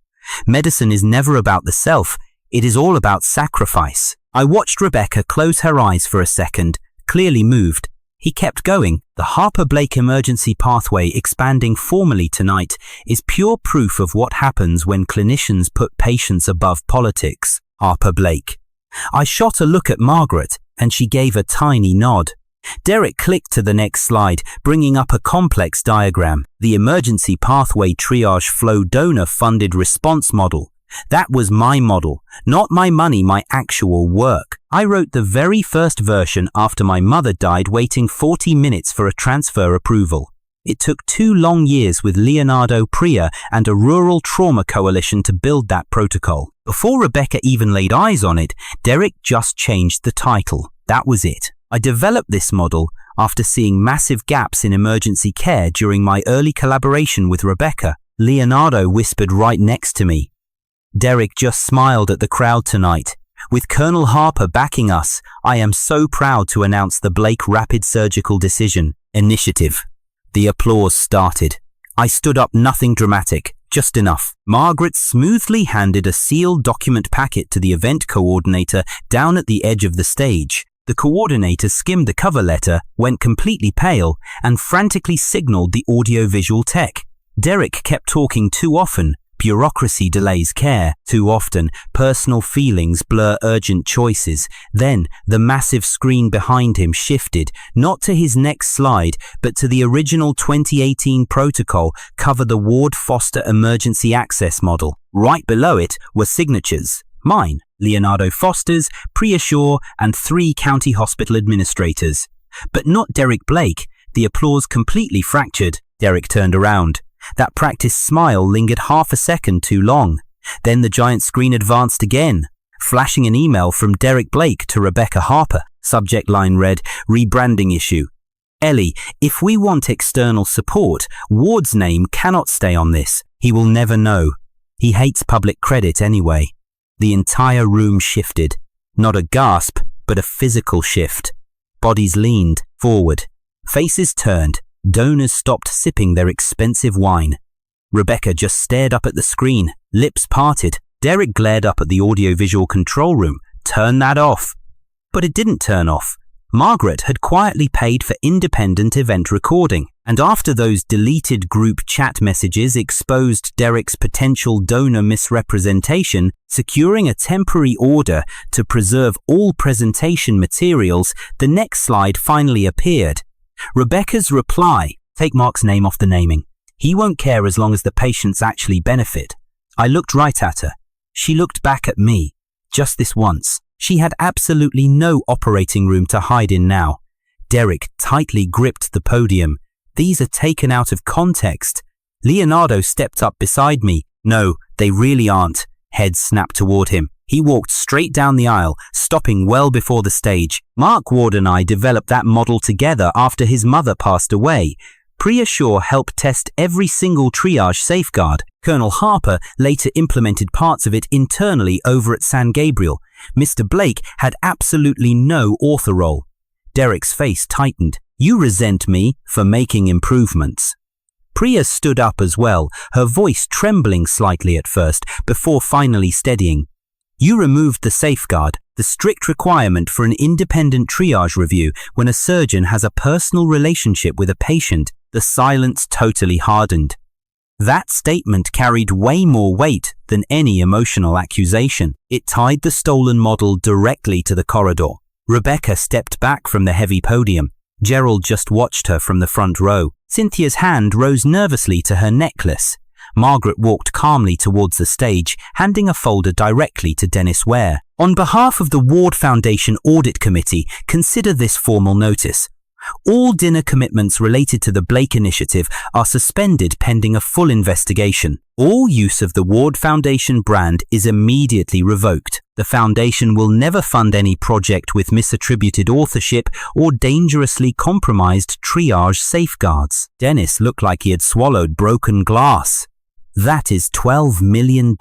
Medicine is never about the self. It is all about sacrifice. I watched Rebecca close her eyes for a second, clearly moved. He kept going. The Harper-Blake emergency pathway expanding formally tonight is pure proof of what happens when clinicians put patients above politics. Harper-Blake. I shot a look at Margaret, and she gave a tiny nod. Derek clicked to the next slide, bringing up a complex diagram. The emergency pathway triage flow donor-funded response model. That was my model, not my money, my actual work. I wrote the very first version after my mother died, waiting 40 minutes for a transfer approval. It took 2 long years with Leonardo, Priya, and a rural trauma coalition to build that protocol. Before Rebecca even laid eyes on it, Derek just changed the title. That was it. I developed this model after seeing massive gaps in emergency care during my early collaboration with Rebecca. Leonardo whispered right next to me. Derek just smiled at the crowd tonight. With Colonel Harper backing us, I am so proud to announce the Blake Rapid Surgical Decision Initiative. The applause started. I stood up, nothing dramatic, just enough. Margaret smoothly handed a sealed document packet to the event coordinator down at the edge of the stage. The coordinator skimmed the cover letter, went completely pale, and frantically signaled the audio-visual tech. Derek kept talking too often. Bureaucracy delays care. Too often, personal feelings blur urgent choices. Then, the massive screen behind him shifted, not to his next slide, but to the original 2018 protocol cover the Ward Foster emergency access model. Right below it were signatures. Mine, Leonardo Foster's, Priya Shaw, and 3 county hospital administrators. But not Derek Blake. The applause completely fractured. Derek turned around. That practiced smile lingered half a second too long. Then the giant screen advanced again, flashing an email from Derek Blake to Rebecca Harper. Subject line read, rebranding issue. Ellie, if we want external support, Ward's name cannot stay on this. He will never know. He hates public credit anyway. The entire room shifted. Not a gasp, but a physical shift. Bodies leaned forward. Faces turned. Donors stopped sipping their expensive wine. Rebecca just stared up at the screen, lips parted. Derek glared up at the audiovisual control room. Turn that off. But it didn't turn off. Margaret had quietly paid for independent event recording, and after those deleted group chat messages exposed Derek's potential donor misrepresentation, securing a temporary order to preserve all presentation materials, the next slide finally appeared. Rebecca's reply: "Take Mark's name off the naming. He won't care as long as the patients actually benefit." I looked right at her. She looked back at me. Just this once. She had absolutely no operating room to hide in now. Derek tightly gripped the podium. "These are taken out of context." Leonardo stepped up beside me. "No, they really aren't." Head snapped toward him. He walked straight down the aisle, stopping well before the stage. "Mark Ward and I developed that model together after his mother passed away. Priya Shaw helped test every single triage safeguard. Colonel Harper later implemented parts of it internally over at San Gabriel. Mr. Blake had absolutely no author role." Derek's face tightened. "You resent me for making improvements." Priya stood up as well, her voice trembling slightly at first, before finally steadying. "You removed the safeguard, the strict requirement for an independent triage review when a surgeon has a personal relationship with a patient." The silence totally hardened. That statement carried way more weight than any emotional accusation. It tied the stolen model directly to the corridor. Rebecca stepped back from the heavy podium. Gerald just watched her from the front row. Cynthia's hand rose nervously to her necklace. Margaret walked calmly towards the stage, handing a folder directly to Dennis Ware. "On behalf of the Ward Foundation Audit Committee, consider this formal notice. All dinner commitments related to the Blake Initiative are suspended pending a full investigation. All use of the Ward Foundation brand is immediately revoked. The foundation will never fund any project with misattributed authorship or dangerously compromised triage safeguards." Dennis looked like he had swallowed broken glass. "That is $12 million.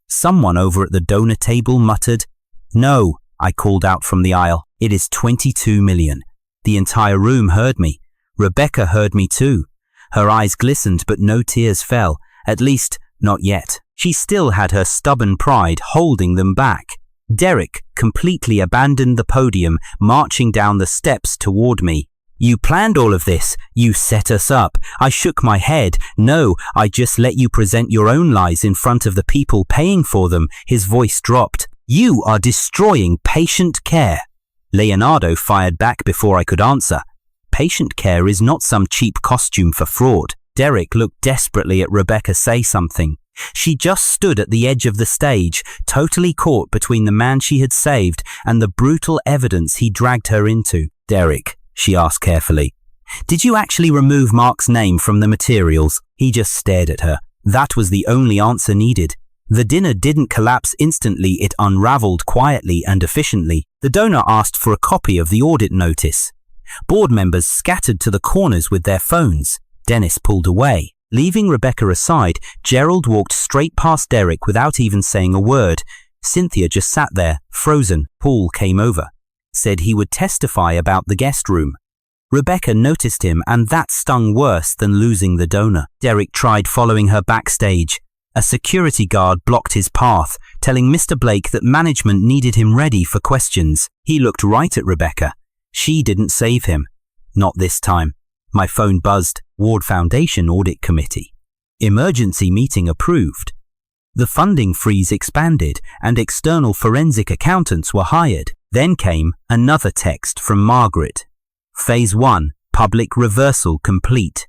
Someone over at the donor table muttered. "No," I called out from the aisle. "It is $22 million. The entire room heard me. Rebecca heard me too. Her eyes glistened, but no tears fell. At least, not yet. She still had her stubborn pride holding them back. Derek completely abandoned the podium, marching down the steps toward me. "You planned all of this. You set us up." I shook my head. "No, I just let you present your own lies in front of the people paying for them." His voice dropped. "You are destroying patient care." Leonardo fired back before I could answer. Patient care is not some cheap costume for fraud. Derek looked desperately at Rebecca say something. She just stood at the edge of the stage, totally caught between the man she had saved and the brutal evidence he dragged her into. "Derek," she asked carefully, "did you actually remove Mark's name from the materials?" He just stared at her. That was the only answer needed. The dinner didn't collapse instantly, it unraveled quietly and efficiently. The donor asked for a copy of the audit notice. Board members scattered to the corners with their phones. Dennis pulled away. Leaving Rebecca aside, Gerald walked straight past Derek without even saying a word. Cynthia just sat there, frozen. Paul came over, said he would testify about the guest room. Rebecca noticed him, and that stung worse than losing the donor. Derek tried following her backstage. A security guard blocked his path, telling Mr. Blake that management needed him ready for questions. He looked right at Rebecca. She didn't save him. Not this time. My phone buzzed. Ward Foundation Audit Committee. Emergency meeting approved. The funding freeze expanded and external forensic accountants were hired. Then came another text from Margaret. Phase 1, public reversal complete.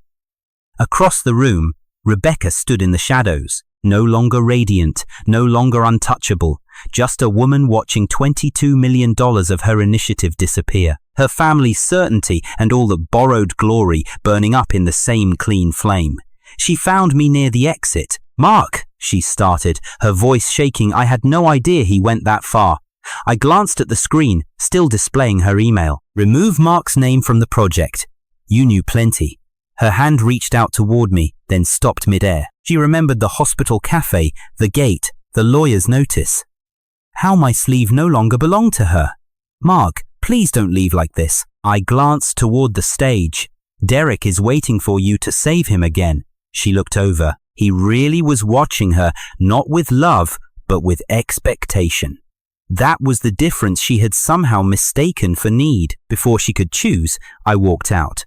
Across the room, Rebecca stood in the shadows. No longer radiant, no longer untouchable, just a woman watching $22 million of her initiative disappear. Her family's certainty and all the borrowed glory burning up in the same clean flame. She found me near the exit. "Mark," she started, her voice shaking. I had no idea he went that far. I glanced at the screen, still displaying her email. "Remove Mark's name from the project. You knew plenty." Her hand reached out toward me, then stopped midair. She remembered the hospital cafe, the gate, the lawyer's notice. How my sleeve no longer belonged to her. "Mark, please don't leave like this." I glanced toward the stage. "Derek is waiting for you to save him again." She looked over. He really was watching her, not with love, but with expectation. That was the difference she had somehow mistaken for need. Before she could choose, I walked out.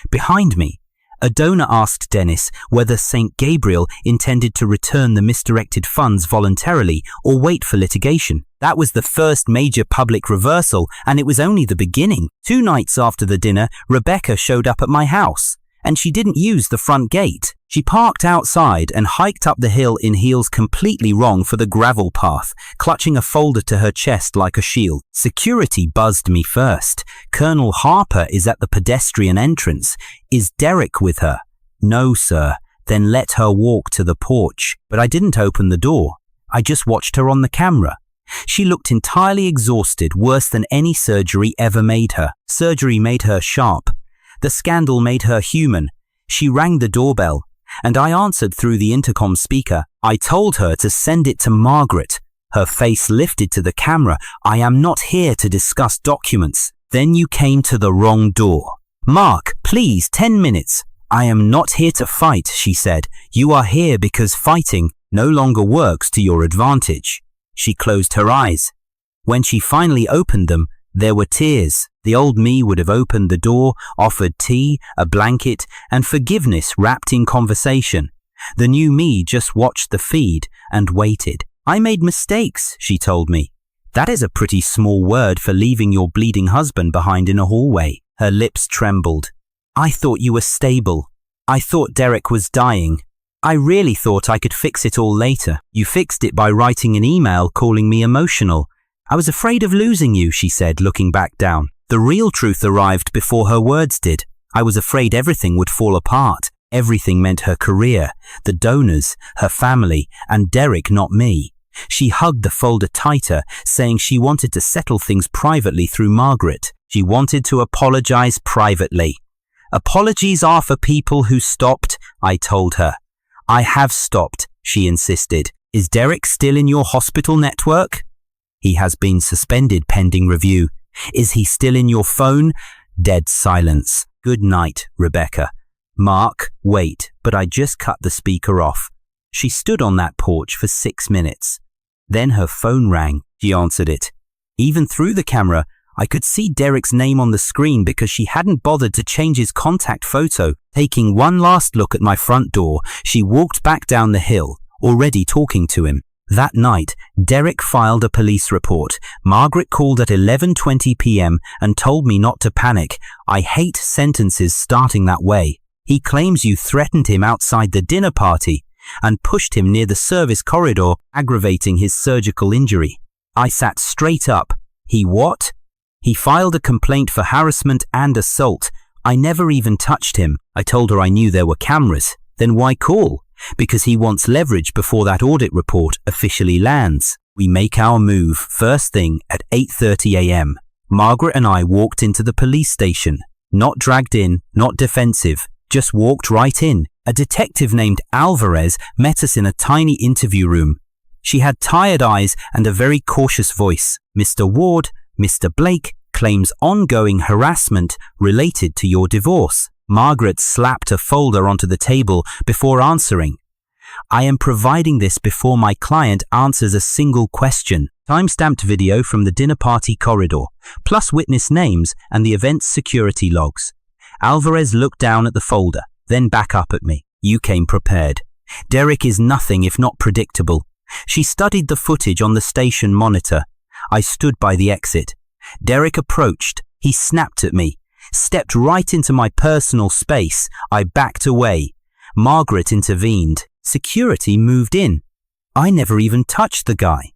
Behind me, a donor asked Dennis whether St. Gabriel intended to return the misdirected funds voluntarily or wait for litigation. That was the first major public reversal, and it was only the beginning. 2 nights after the dinner, Rebecca showed up at my house, and she didn't use the front gate. She parked outside and hiked up the hill in heels completely wrong for the gravel path, clutching a folder to her chest like a shield. Security buzzed me first. Colonel Harper is at the pedestrian entrance. Is Derek with her? No, sir. Then let her walk to the porch. But I didn't open the door. I just watched her on the camera. She looked entirely exhausted, worse than any surgery ever made her. Surgery made her sharp. The scandal made her human. She rang the doorbell, and I answered through the intercom speaker. I told her to send it to Margaret. Her face lifted to the camera. I am not here to discuss documents. Then you came to the wrong door. Mark, please, 10 minutes. I am not here to fight, she said. You are here because fighting no longer works to your advantage. She closed her eyes. When she finally opened them, there were tears. The old me would have opened the door, offered tea, a blanket, and forgiveness wrapped in conversation. The new me just watched the feed and waited. I made mistakes, she told me. That is a pretty small word for leaving your bleeding husband behind in a hallway. Her lips trembled. I thought you were stable. I thought Derek was dying. I really thought I could fix it all later. You fixed it by writing an email calling me emotional. I was afraid of losing you, she said, looking back down. The real truth arrived before her words did. I was afraid everything would fall apart. Everything meant her career, the donors, her family, and Derek, not me. She hugged the folder tighter, saying she wanted to settle things privately through Margaret. She wanted to apologize privately. Apologies are for people who stopped, I told her. I have stopped, she insisted. Is Derek still in your hospital network? He has been suspended pending review. Is he still in your phone? Dead silence. Good night, Rebecca. Mark, wait, but I just cut the speaker off. She stood on that porch for 6 minutes. Then her phone rang. She answered it. Even through the camera, I could see Derek's name on the screen because she hadn't bothered to change his contact photo. Taking one last look at my front door, she walked back down the hill, already talking to him. That night, Derek filed a police report. Margaret called at 11:20 p.m. and told me not to panic. I hate sentences starting that way. He claims you threatened him outside the dinner party and pushed him near the service corridor, aggravating his surgical injury. I sat straight up. He what? He filed a complaint for harassment and assault. I never even touched him. I told her I knew there were cameras. Then why call? Because he wants leverage before that audit report officially lands. We make our move first thing at 8:30 a.m. Margaret and I walked into the police station. Not dragged in, not defensive, just walked right in. A detective named Alvarez met us in a tiny interview room. She had tired eyes and a very cautious voice. Mr. Ward, Mr. Blake claims ongoing harassment related to your divorce. Margaret slapped a folder onto the table before answering. I am providing this before my client answers a single question. Time-stamped video from the dinner party corridor, plus witness names and the event's security logs. Alvarez looked down at the folder, then back up at me. You came prepared. Derek is nothing if not predictable. She studied the footage on the station monitor. I stood by the exit. Derek approached. He snapped at me. Stepped right into my personal space. I backed away. Margaret intervened. Security moved in. I never even touched the guy.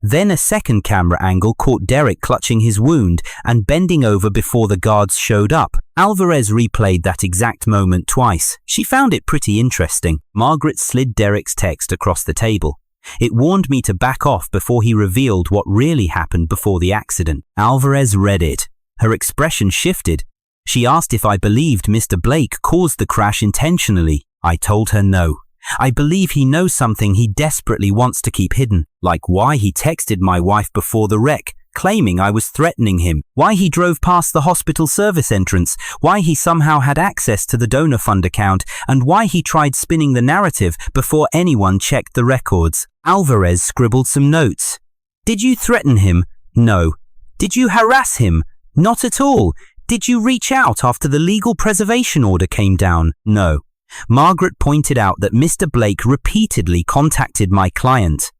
Then a second camera angle caught Derek clutching his wound and bending over before the guards showed up. Alvarez replayed that exact moment twice. She found it pretty interesting. Margaret slid Derek's text across the table. It warned me to back off before he revealed what really happened before the accident. Alvarez read it. Her expression shifted. She asked if I believed Mr. Blake caused the crash intentionally. I told her no. I believe he knows something he desperately wants to keep hidden, like why he texted my wife before the wreck, claiming I was threatening him, why he drove past the hospital service entrance, why he somehow had access to the donor fund account, and why he tried spinning the narrative before anyone checked the records. Alvarez scribbled some notes. Did you threaten him? No. Did you harass him? Not at all. Did you reach out after the legal preservation order came down? No. Margaret pointed out that Mr. Blake repeatedly contacted my client.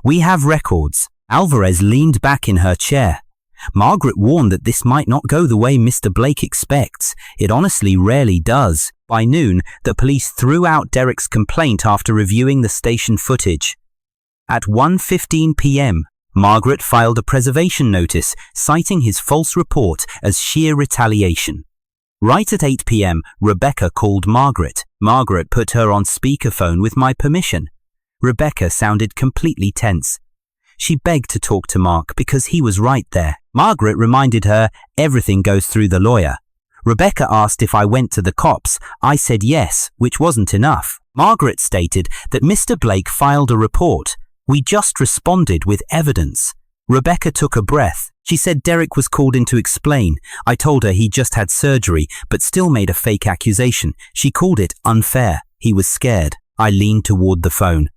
We have records. Alvarez leaned back in her chair. Margaret warned that this might not go the way Mr. Blake expects. It honestly rarely does. By noon, the police threw out Derek's complaint after reviewing the station footage. At 1:15 p.m., Margaret filed a preservation notice citing his false report as sheer retaliation. Right at 8 p.m., Rebecca called Margaret. Margaret put her on speakerphone with my permission. Rebecca sounded completely tense. She begged to talk to Mark because he was right there. Margaret reminded her everything goes through the lawyer. Rebecca asked if I went to the cops. I said yes, which wasn't enough. Margaret stated that Mr. Blake filed a report. We just responded with evidence. Rebecca took a breath. She said Derek was called in to explain. I told her he just had surgery, but still made a fake accusation. She called it unfair. He was scared. I leaned toward the phone.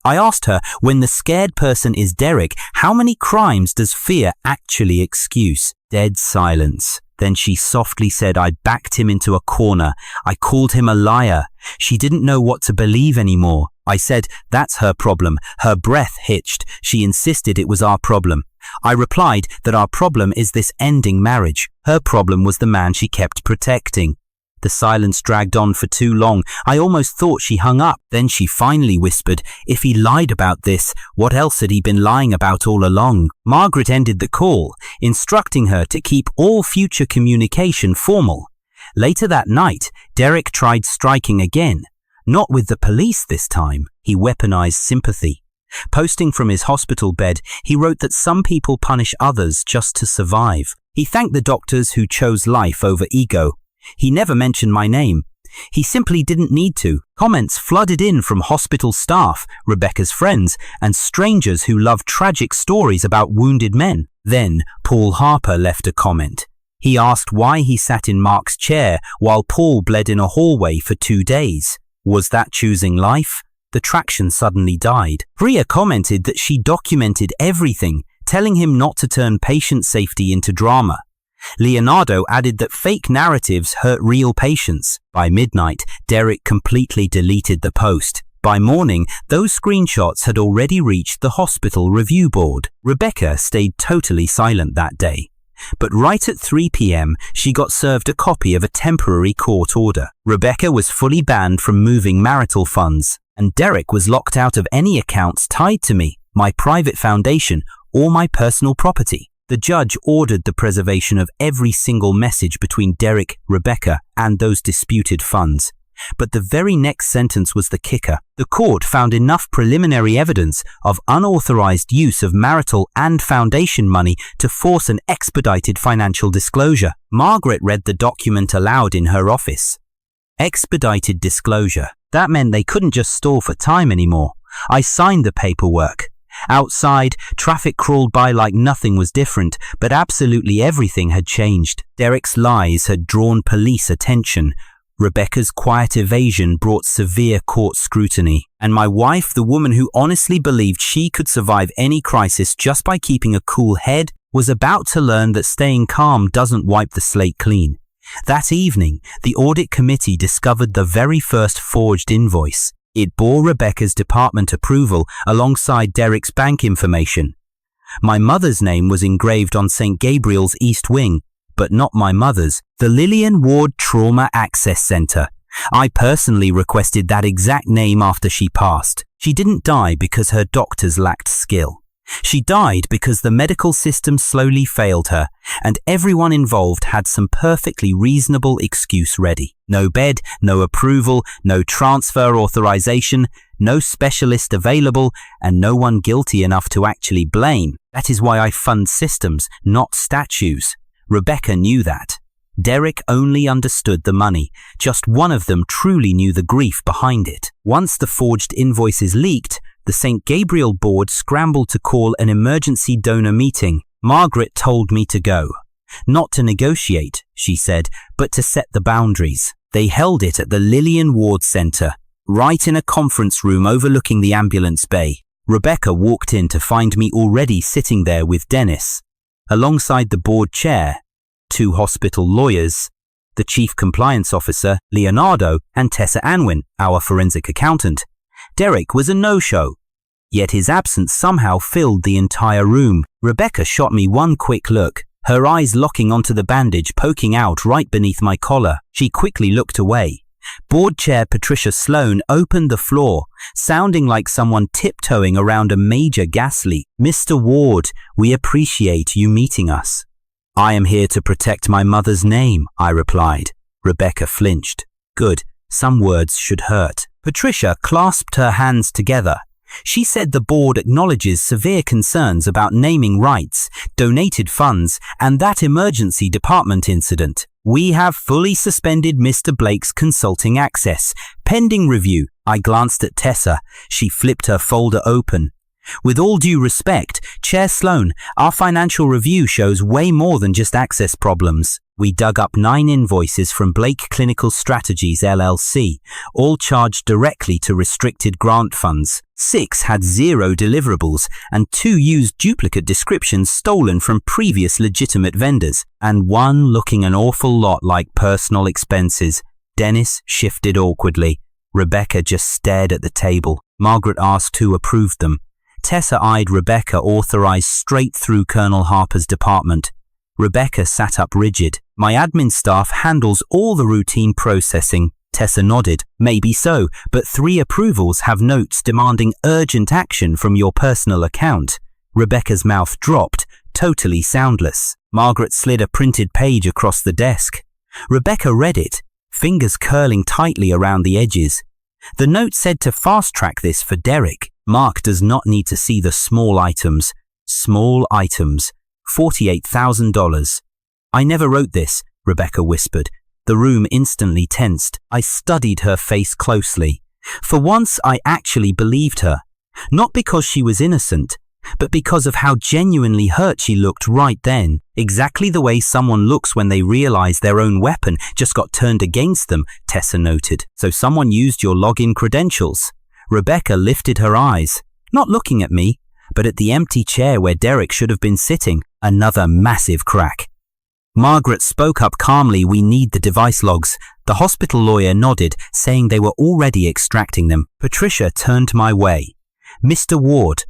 I asked her, when the scared person is Derek, how many crimes does fear actually excuse? Dead silence. Then she softly said I backed him into a corner. I called him a liar. She didn't know what to believe anymore. I said, that's her problem. Her breath hitched. She insisted it was our problem. I replied that our problem is this ending marriage. Her problem was the man she kept protecting. The silence dragged on for too long. I almost thought she hung up. Then she finally whispered, if he lied about this, what else had he been lying about all along? Margaret ended the call, instructing her to keep all future communication formal. Later that night, Derek tried striking again. Not with the police this time. He weaponized sympathy. Posting from his hospital bed, he wrote that some people punish others just to survive. He thanked the doctors who chose life over ego. He never mentioned my name. He simply didn't need to. Comments flooded in from hospital staff, Rebecca's friends, and strangers who love tragic stories about wounded men. Then, Paul Harper left a comment. He asked why he sat in Mark's chair while Paul bled in a hallway for 2 days. Was that choosing life? The traction suddenly died. Bria commented that she documented everything, telling him not to turn patient safety into drama. Leonardo added that fake narratives hurt real patients. By midnight, Derek completely deleted the post. By morning, those screenshots had already reached the hospital review board. Rebecca stayed totally silent that day. But right at 3 p.m., she got served a copy of a temporary court order. Rebecca was fully banned from moving marital funds, and Derek was locked out of any accounts tied to me, my private foundation, or my personal property. The judge ordered the preservation of every single message between Derek, Rebecca, and those disputed funds. But the very next sentence was the kicker. The court found enough preliminary evidence of unauthorized use of marital and foundation money to force an expedited financial disclosure. Margaret read the document aloud in her office. Expedited disclosure. That meant they couldn't just stall for time anymore. I signed the paperwork. Outside, traffic crawled by like nothing was different, but absolutely everything had changed. Derek's lies had drawn police attention. Rebecca's quiet evasion brought severe court scrutiny. And my wife, the woman who honestly believed she could survive any crisis just by keeping a cool head, was about to learn that staying calm doesn't wipe the slate clean. That evening, the audit committee discovered the very first forged invoice. It bore Rebecca's department approval alongside Derek's bank information. My mother's name was engraved on St. Gabriel's East Wing, but not my mother's, the Lillian Ward Trauma Access Center. I personally requested that exact name after she passed. She didn't die because her doctors lacked skill. She died because the medical system slowly failed her, and everyone involved had some perfectly reasonable excuse ready. No bed, no approval, no transfer authorization, no specialist available, and no one guilty enough to actually blame. That is why I fund systems, not statues. Rebecca knew that. Derek only understood the money. Just one of them truly knew the grief behind it. Once the forged invoices leaked, the St. Gabriel board scrambled to call an emergency donor meeting. Margaret told me to go. Not to negotiate, she said, but to set the boundaries. They held it at the Lillian Ward Center, right in a conference room overlooking the ambulance bay. Rebecca walked in to find me already sitting there with Dennis, alongside the board chair, 2 hospital lawyers, the chief compliance officer, Leonardo, and Tessa Anwin, our forensic accountant. Derek was a no-show, yet his absence somehow filled the entire room. Rebecca shot me one quick look, her eyes locking onto the bandage poking out right beneath my collar. She quickly looked away. Board chair Patricia Sloan opened the floor, sounding like someone tiptoeing around a major gas leak. "Mr. Ward, we appreciate you meeting us." "I am here to protect my mother's name," I replied. Rebecca flinched. Good, some words should hurt. Patricia clasped her hands together. She said the board acknowledges severe concerns about naming rights, donated funds, and that emergency department incident. "We have fully suspended Mr. Blake's consulting access, pending review." I glanced at Tessa. She flipped her folder open. "With all due respect, Chair Sloan, our financial review shows way more than just access problems." We dug up 9 invoices from Blake Clinical Strategies LLC, all charged directly to restricted grant funds. 6 had 0 deliverables, and 2 used duplicate descriptions stolen from previous legitimate vendors, and 1 looking an awful lot like personal expenses. Dennis shifted awkwardly. Rebecca just stared at the table. Margaret asked who approved them. Tessa eyed Rebecca, authorized straight through Colonel Harper's department. Rebecca sat up rigid. "My admin staff handles all the routine processing." Tessa nodded. "Maybe so, but 3 approvals have notes demanding urgent action from your personal account." Rebecca's mouth dropped, totally soundless. Margaret slid a printed page across the desk. Rebecca read it, fingers curling tightly around the edges. The note said to fast-track this for Derek. "Mark does not need to see the small items." Small items. $48,000. "I never wrote this," Rebecca whispered. The room instantly tensed. I studied her face closely. For once, I actually believed her. Not because she was innocent, but because of how genuinely hurt she looked right then. Exactly the way someone looks when they realize their own weapon just got turned against them, Tessa noted. "So someone used your login credentials." Rebecca lifted her eyes, not looking at me, but at the empty chair where Derek should have been sitting. Another massive crack. Margaret spoke up calmly. "We need the device logs." The hospital lawyer nodded, saying they were already extracting them. Patricia turned my way. "Mr. Ward,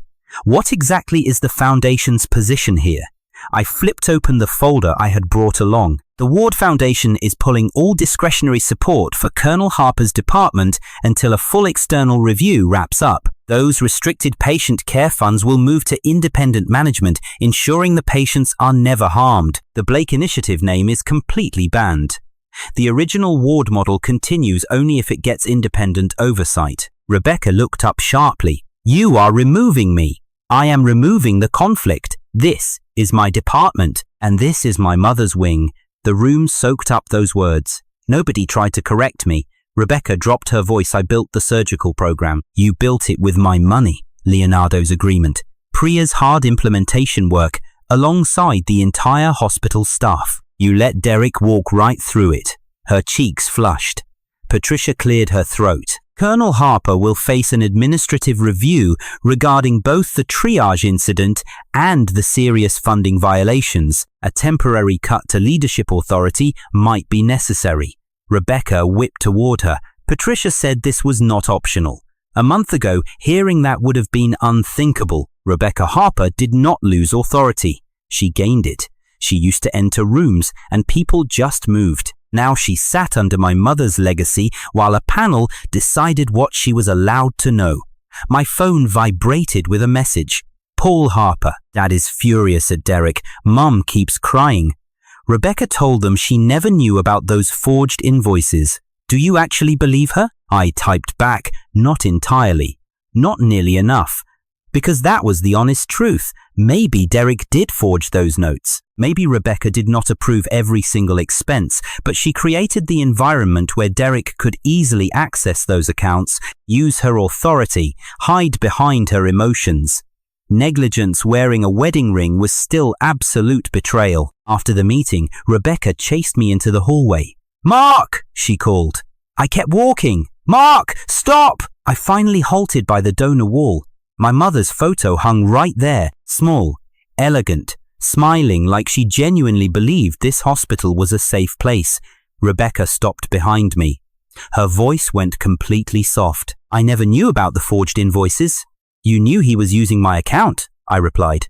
what exactly is the Foundation's position here?" I flipped open the folder I had brought along. "The Ward Foundation is pulling all discretionary support for Colonel Harper's department until a full external review wraps up. Those restricted patient care funds will move to independent management, ensuring the patients are never harmed. The Blake Initiative name is completely banned. The original Ward model continues only if it gets independent oversight." Rebecca looked up sharply. "You are removing me. I am removing the conflict. This is my department, and this is my mother's wing." The room soaked up those words. Nobody tried to correct me. Rebecca dropped her voice. "I built the surgical program. You built it with my money." Leonardo's agreement. Priya's hard implementation work alongside the entire hospital staff. You let Derek walk right through it. Her cheeks flushed. Patricia cleared her throat. "Colonel Harper will face an administrative review regarding both the triage incident and the serious funding violations. A temporary cut to leadership authority might be necessary." Rebecca whipped toward her. Patricia said this was not optional. A month ago, hearing that would have been unthinkable. Rebecca Harper did not lose authority. She gained it. She used to enter rooms, and people just moved. Now she sat under my mother's legacy while a panel decided what she was allowed to know. My phone vibrated with a message. "Paul Harper. Dad is furious at Derek. Mum keeps crying." Rebecca told them she never knew about those forged invoices. "Do you actually believe her?" I typed back, "Not entirely. Not nearly enough." Because that was the honest truth. Maybe Derek did forge those notes. Maybe Rebecca did not approve every single expense, but she created the environment where Derek could easily access those accounts, use her authority, hide behind her emotions. Negligence wearing a wedding ring was still absolute betrayal. After the meeting, Rebecca chased me into the hallway. "Mark!" she called. I kept walking. "Mark, stop!" I finally halted by the donor wall. My mother's photo hung right there, small, elegant, smiling like she genuinely believed this hospital was a safe place. Rebecca stopped behind me. Her voice went completely soft. I never knew about the forged invoices. You knew he was using my account, I replied.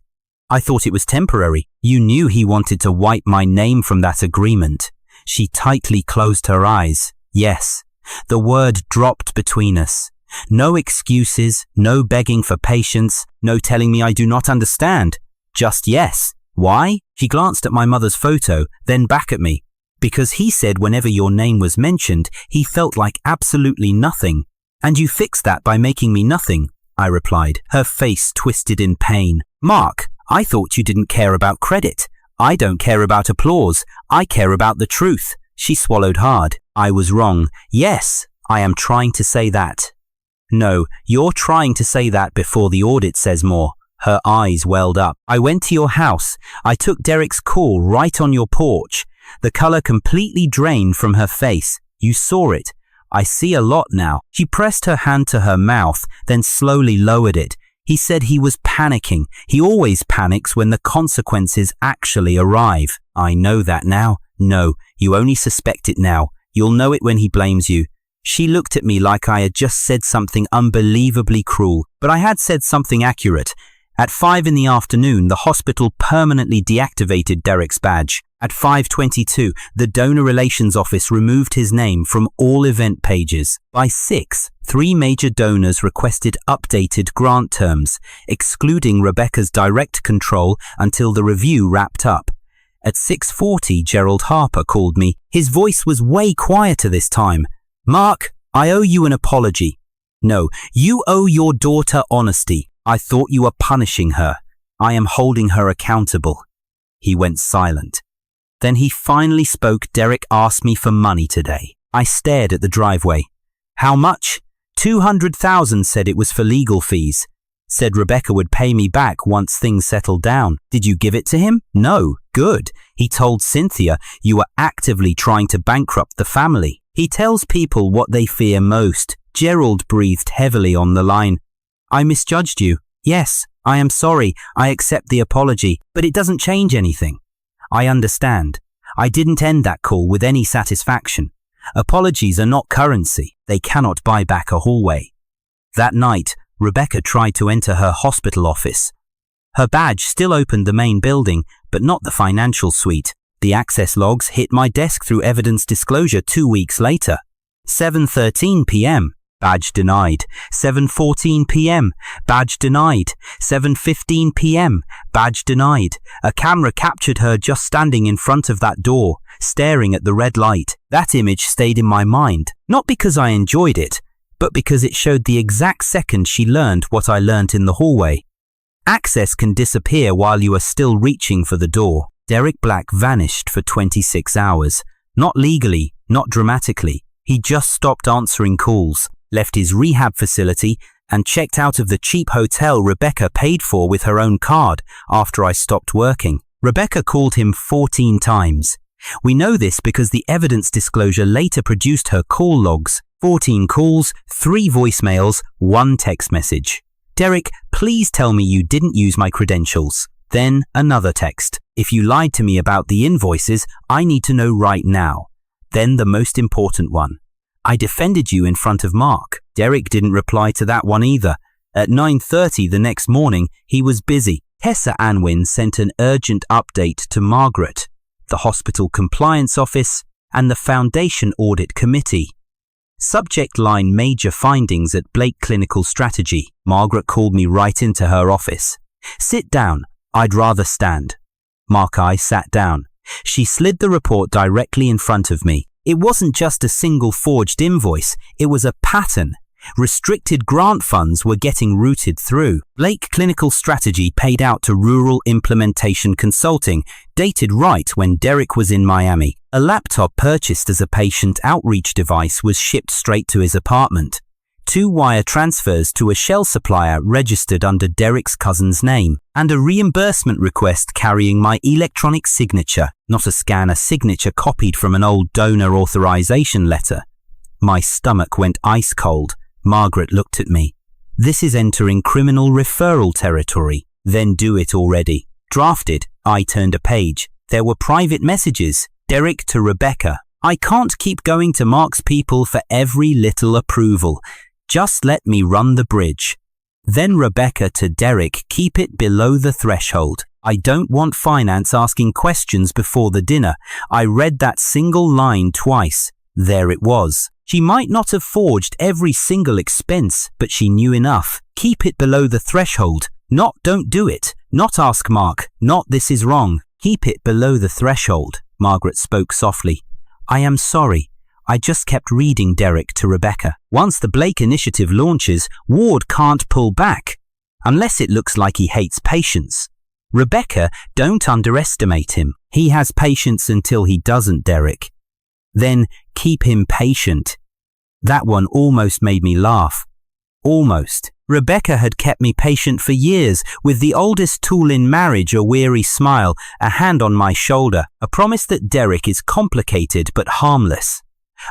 I thought it was temporary. You knew he wanted to wipe my name from that agreement. She tightly closed her eyes. Yes, the word dropped between us. No excuses, no begging for patience, no telling me I do not understand. Just yes. Why? She glanced at my mother's photo, then back at me. Because he said whenever your name was mentioned, he felt like absolutely nothing. And you fixed that by making me nothing, I replied, her face twisted in pain. Mark, I thought you didn't care about credit. I don't care about applause. I care about the truth. She swallowed hard. I was wrong. Yes, I am trying to say that. No, you're trying to say that before the audit says more. Her eyes welled up. I went to your house. I took Derek's call right on your porch. The color completely drained from her face. You saw it. I see a lot now. She pressed her hand to her mouth, then slowly lowered it. He said he was panicking. He always panics when the consequences actually arrive. I know that now. No, you only suspect it now. You'll know it when he blames you. She looked at me like I had just said something unbelievably cruel, but I had said something accurate. At 5 in the afternoon, the hospital permanently deactivated Derek's badge. At 5:22, the donor relations office removed his name from all event pages. By 6, 3 major donors requested updated grant terms, excluding Rebecca's direct control until the review wrapped up. At 6:40, Gerald Harper called me. His voice was way quieter this time. Mark, I owe you an apology. No, you owe your daughter honesty. I thought you were punishing her. I am holding her accountable. He went silent. Then he finally spoke. Derek asked me for money today. I stared at the driveway. How much? 200,000, said it was for legal fees. Said Rebecca would pay me back once things settled down. Did you give it to him? No. Good. He told Cynthia you were actively trying to bankrupt the family. He tells people what they fear most. Gerald breathed heavily on the line. I misjudged you. Yes, I am sorry. I accept the apology, but it doesn't change anything. I understand. I didn't end that call with any satisfaction. Apologies are not currency. They cannot buy back a hallway. That night, Rebecca tried to enter her hospital office. Her badge still opened the main building, but not the financial suite. The access logs hit my desk through evidence disclosure 2 weeks later. 7:13 p.m. Badge denied. 7:14 p.m. Badge denied. 7:15 p.m. Badge denied. A camera captured her just standing in front of that door, staring at the red light. That image stayed in my mind, not because I enjoyed it, but because it showed the exact second she learned what I learned in the hallway. Access can disappear while you are still reaching for the door. Derek Black vanished for 26 hours. Not legally, not dramatically. He just stopped answering calls, left his rehab facility, and checked out of the cheap hotel Rebecca paid for with her own card after I stopped working. Rebecca called him 14 times. We know this because the evidence disclosure later produced her call logs. 14 calls, 3 voicemails, 1 text message. Derek, please tell me you didn't use my credentials. Then another text. If you lied to me about the invoices, I need to know right now. Then the most important one. I defended you in front of Mark. Derek didn't reply to that one either. At 9:30 the next morning, he was busy. Tessa Anwin sent an urgent update to Margaret, the hospital compliance office, and the foundation audit committee. Subject line: major findings at Blake Clinical Strategy. Margaret called me right into her office. Sit down. I'd rather stand. I sat down. She slid the report directly in front of me. It wasn't just a single forged invoice. It was a pattern. Restricted grant funds were getting routed through. Blake Clinical Strategy paid out to Rural Implementation Consulting, dated right when Derek was in Miami. A laptop purchased as a patient outreach device was shipped straight to his apartment. 2 wire transfers to a shell supplier registered under Derek's cousin's name, and a reimbursement request carrying my electronic signature, not a scanner signature copied from an old donor authorization letter. My stomach went ice cold. Margaret looked at me. This is entering criminal referral territory. Then do it already. Drafted. I turned a page. There were private messages. Derek to Rebecca. I can't keep going to Mark's people for every little approval. Just let me run the bridge. Then Rebecca to Derek. Keep it below the threshold. I don't want finance asking questions before the dinner. I read that single line twice. There it was. She might not have forged every single expense, but she knew enough. Keep it below the threshold. Not don't do it. Not ask Mark. Not this is wrong. Keep it below the threshold. Margaret spoke softly. I am sorry. I just kept reading Derek to Rebecca. Once the Blake initiative launches, Ward can't pull back. Unless it looks like he hates patience. Rebecca, don't underestimate him. He has patience until he doesn't, Derek. Then keep him patient. That one almost made me laugh. Almost. Rebecca had kept me patient for years, with the oldest tool in marriage, a weary smile, a hand on my shoulder, a promise that Derek is complicated but harmless.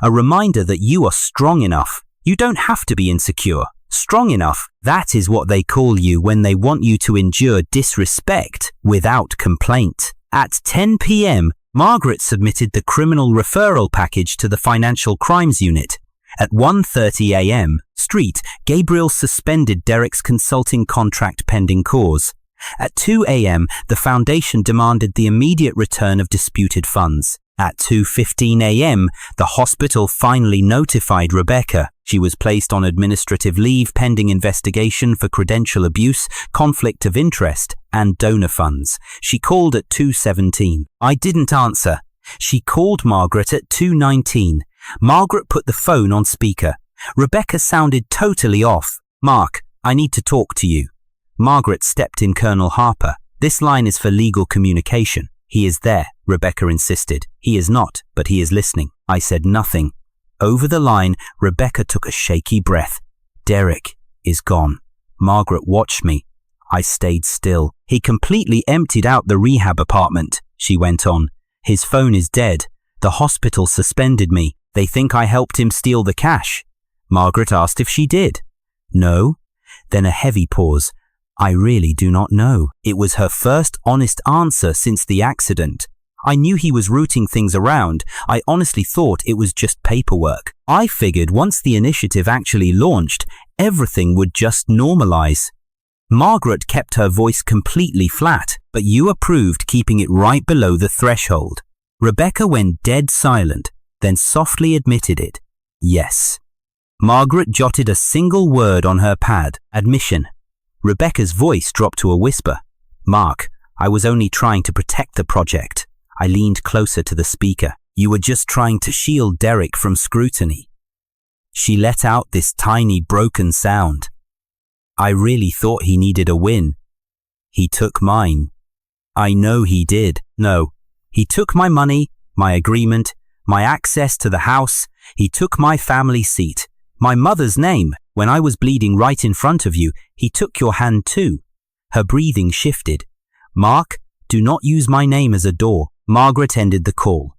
A reminder that you are strong enough. You don't have to be insecure. Strong enough, that is what they call you when they want you to endure disrespect without complaint. At 10 p.m., Margaret submitted the criminal referral package to the Financial Crimes Unit. At 1:30 a.m., Street, Gabriel suspended Derek's consulting contract pending cause. At 2 a.m., the Foundation demanded the immediate return of disputed funds. At 2:15 a.m., the hospital finally notified Rebecca. She was placed on administrative leave pending investigation for credential abuse, conflict of interest, and donor funds. She called at 2:17. I didn't answer. She called Margaret at 2:19. Margaret put the phone on speaker. Rebecca sounded totally off. Mark, I need to talk to you. Margaret stepped in Colonel Harper. This line is for legal communication. He is there, Rebecca insisted. He is not, but he is listening. I said nothing. Over the line, Rebecca took a shaky breath. Derek is gone. Margaret watched me. I stayed still. He completely emptied out the rehab apartment, she went on. His phone is dead. The hospital suspended me. They think I helped him steal the cash. Margaret asked if she did. No. Then a heavy pause. I really do not know. It was her first honest answer since the accident. I knew he was rooting things around. I honestly thought it was just paperwork. I figured once the initiative actually launched, everything would just normalize. Margaret kept her voice completely flat, but you approved keeping it right below the threshold. Rebecca went dead silent, then softly admitted it. Yes. Margaret jotted a single word on her pad. Admission. Rebecca's voice dropped to a whisper. Mark, I was only trying to protect the project. I leaned closer to the speaker. You were just trying to shield Derek from scrutiny. She let out this tiny broken sound. I really thought he needed a win. He took mine. I know he did. No. He took my money, my agreement, my access to the house. He took my family seat, my mother's name. When I was bleeding right in front of you, he took your hand too. Her breathing shifted. Mark, do not use my name as a door. Margaret ended the call.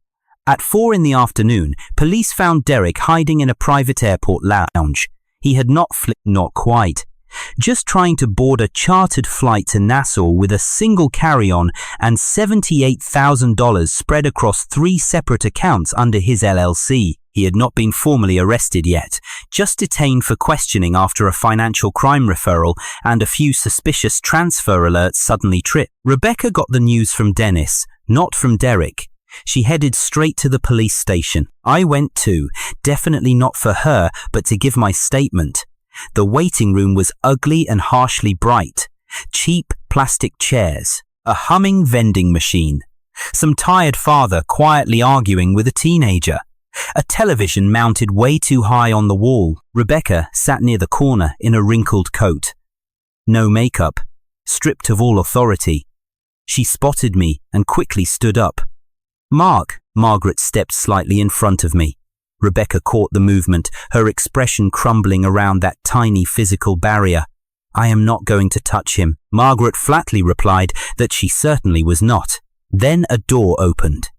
At 4 p.m, police found Derek hiding in a private airport lounge. He had not not quite. Just trying to board a chartered flight to Nassau with a single carry-on and $78,000 spread across 3 separate accounts under his LLC. He had not been formally arrested yet, just detained for questioning after a financial crime referral and a few suspicious transfer alerts suddenly tripped. Rebecca got the news from Dennis, not from Derek. She headed straight to the police station. I went too, definitely not for her, but to give my statement. The waiting room was ugly and harshly bright. Cheap plastic chairs, a humming vending machine, some tired father quietly arguing with a teenager, a television mounted way too high on the wall. Rebecca sat near the corner in a wrinkled coat. No makeup, stripped of all authority. She spotted me and quickly stood up. Mark, Margaret stepped slightly in front of me. Rebecca caught the movement, her expression crumbling around that tiny physical barrier. I am not going to touch him. Margaret flatly replied that she certainly was not. Then a door opened.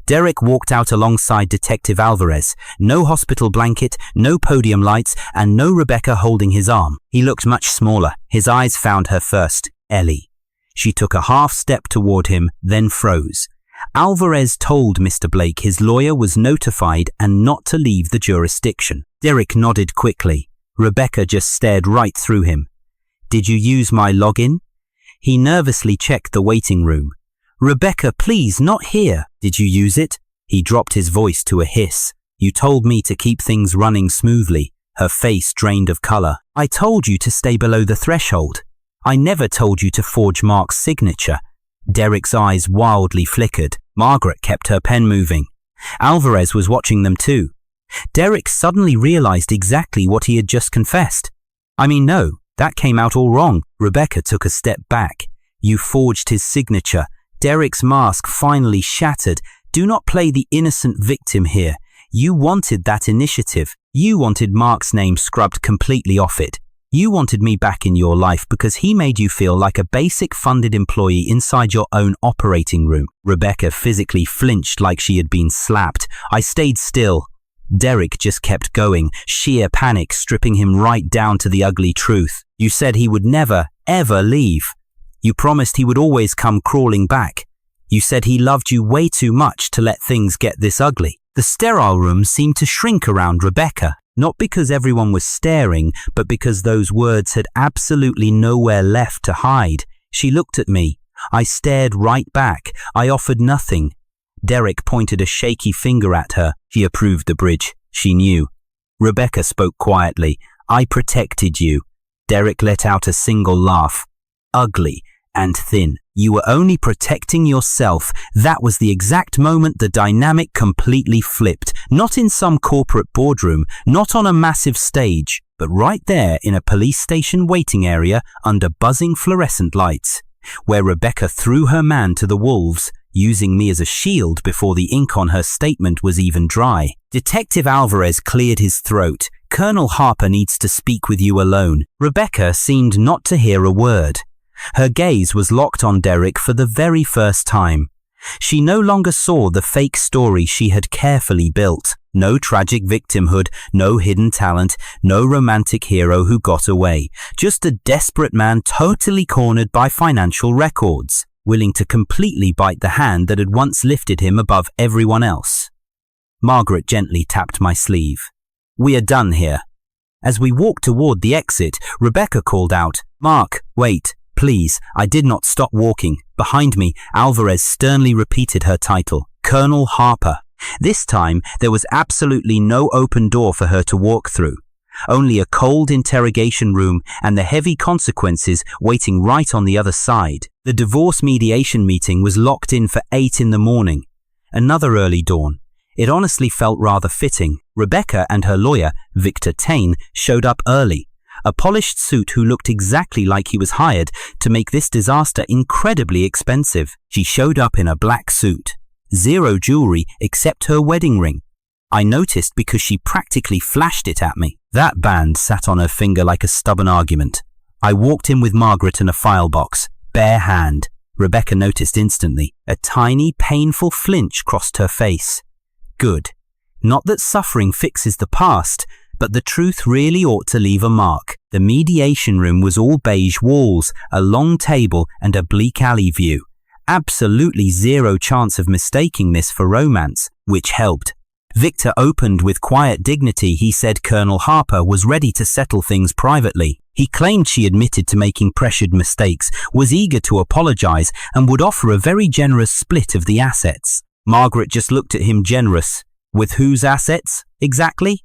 Derek walked out alongside Detective Alvarez. No hospital blanket, no podium lights, and no Rebecca holding his arm. He looked much smaller. His eyes found her first, Ellie. She took a half step toward him, then froze. Alvarez told Mr. Blake his lawyer was notified and not to leave the jurisdiction. Derek nodded quickly. Rebecca just stared right through him. "Did you use my login?" He nervously checked the waiting room. "Rebecca, please, not here." "Did you use it?" He dropped his voice to a hiss. "You told me to keep things running smoothly." Her face drained of color. "I told you to stay below the threshold. I never told you to forge Mark's signature." Derek's eyes wildly flickered. Margaret kept her pen moving. Alvarez was watching them too. Derek suddenly realized exactly what he had just confessed. "I mean, no, that came out all wrong." Rebecca took a step back. "You forged his signature." Derek's mask finally shattered. "Do not play the innocent victim here. You wanted that initiative. You wanted Mark's name scrubbed completely off it. You wanted me back in your life because he made you feel like a basic funded employee inside your own operating room." Rebecca physically flinched like she had been slapped. "I stayed still." Derek just kept going, sheer panic stripping him right down to the ugly truth. "You said he would never, ever leave. You promised he would always come crawling back. You said he loved you way too much to let things get this ugly." The sterile room seemed to shrink around Rebecca, not because everyone was staring, but because those words had absolutely nowhere left to hide. She looked at me. I stared right back. I offered nothing. Derek pointed a shaky finger at her. She approved the bridge. She knew. Rebecca spoke quietly. "I protected you." Derek let out a single laugh. "Ugly and thin. You were only protecting yourself." That was the exact moment the dynamic completely flipped. Not in some corporate boardroom, not on a massive stage, but right there in a police station waiting area under buzzing fluorescent lights, where Rebecca threw her man to the wolves, using me as a shield before the ink on her statement was even dry. Detective Alvarez cleared his throat. "Colonel Harper needs to speak with you alone." Rebecca seemed not to hear a word. Her gaze was locked on Derek for the very first time. She no longer saw the fake story she had carefully built. No tragic victimhood, no hidden talent, no romantic hero who got away. Just a desperate man totally cornered by financial records, willing to completely bite the hand that had once lifted him above everyone else. Margaret gently tapped my sleeve. "We are done here." As we walked toward the exit, Rebecca called out, "Mark, wait. Please." I did not stop walking. Behind me, Alvarez sternly repeated her title, Colonel Harper. This time, there was absolutely no open door for her to walk through. Only a cold interrogation room and the heavy consequences waiting right on the other side. The divorce mediation meeting was locked in for 8 in the morning. Another early dawn. It honestly felt rather fitting. Rebecca and her lawyer, Victor Tain, showed up early. A polished suit who looked exactly like he was hired to make this disaster incredibly expensive. She showed up in a black suit. Zero jewelry except her wedding ring. I noticed because she practically flashed it at me. That band sat on her finger like a stubborn argument. I walked in with Margaret and a file box, bare hand. Rebecca noticed instantly. A tiny, painful flinch crossed her face. Good. Not that suffering fixes the past, but the truth really ought to leave a mark. The mediation room was all beige walls, a long table, and a bleak alley view. Absolutely zero chance of mistaking this for romance, which helped. Victor opened with quiet dignity. He said Colonel Harper was ready to settle things privately. He claimed she admitted to making pressured mistakes, was eager to apologize, and would offer a very generous split of the assets. Margaret just looked at him. Generous? With whose assets, exactly?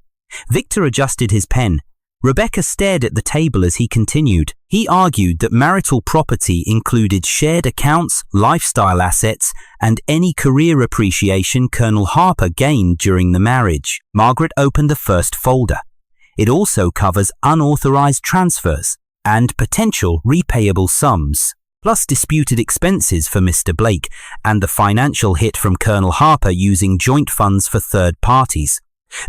Victor adjusted his pen. Rebecca stared at the table as he continued. He argued that marital property included shared accounts, lifestyle assets, and any career appreciation Colonel Harper gained during the marriage. Margaret opened the first folder. It also covers unauthorized transfers and potential repayable sums, plus disputed expenses for Mr. Blake and the financial hit from Colonel Harper using joint funds for third parties.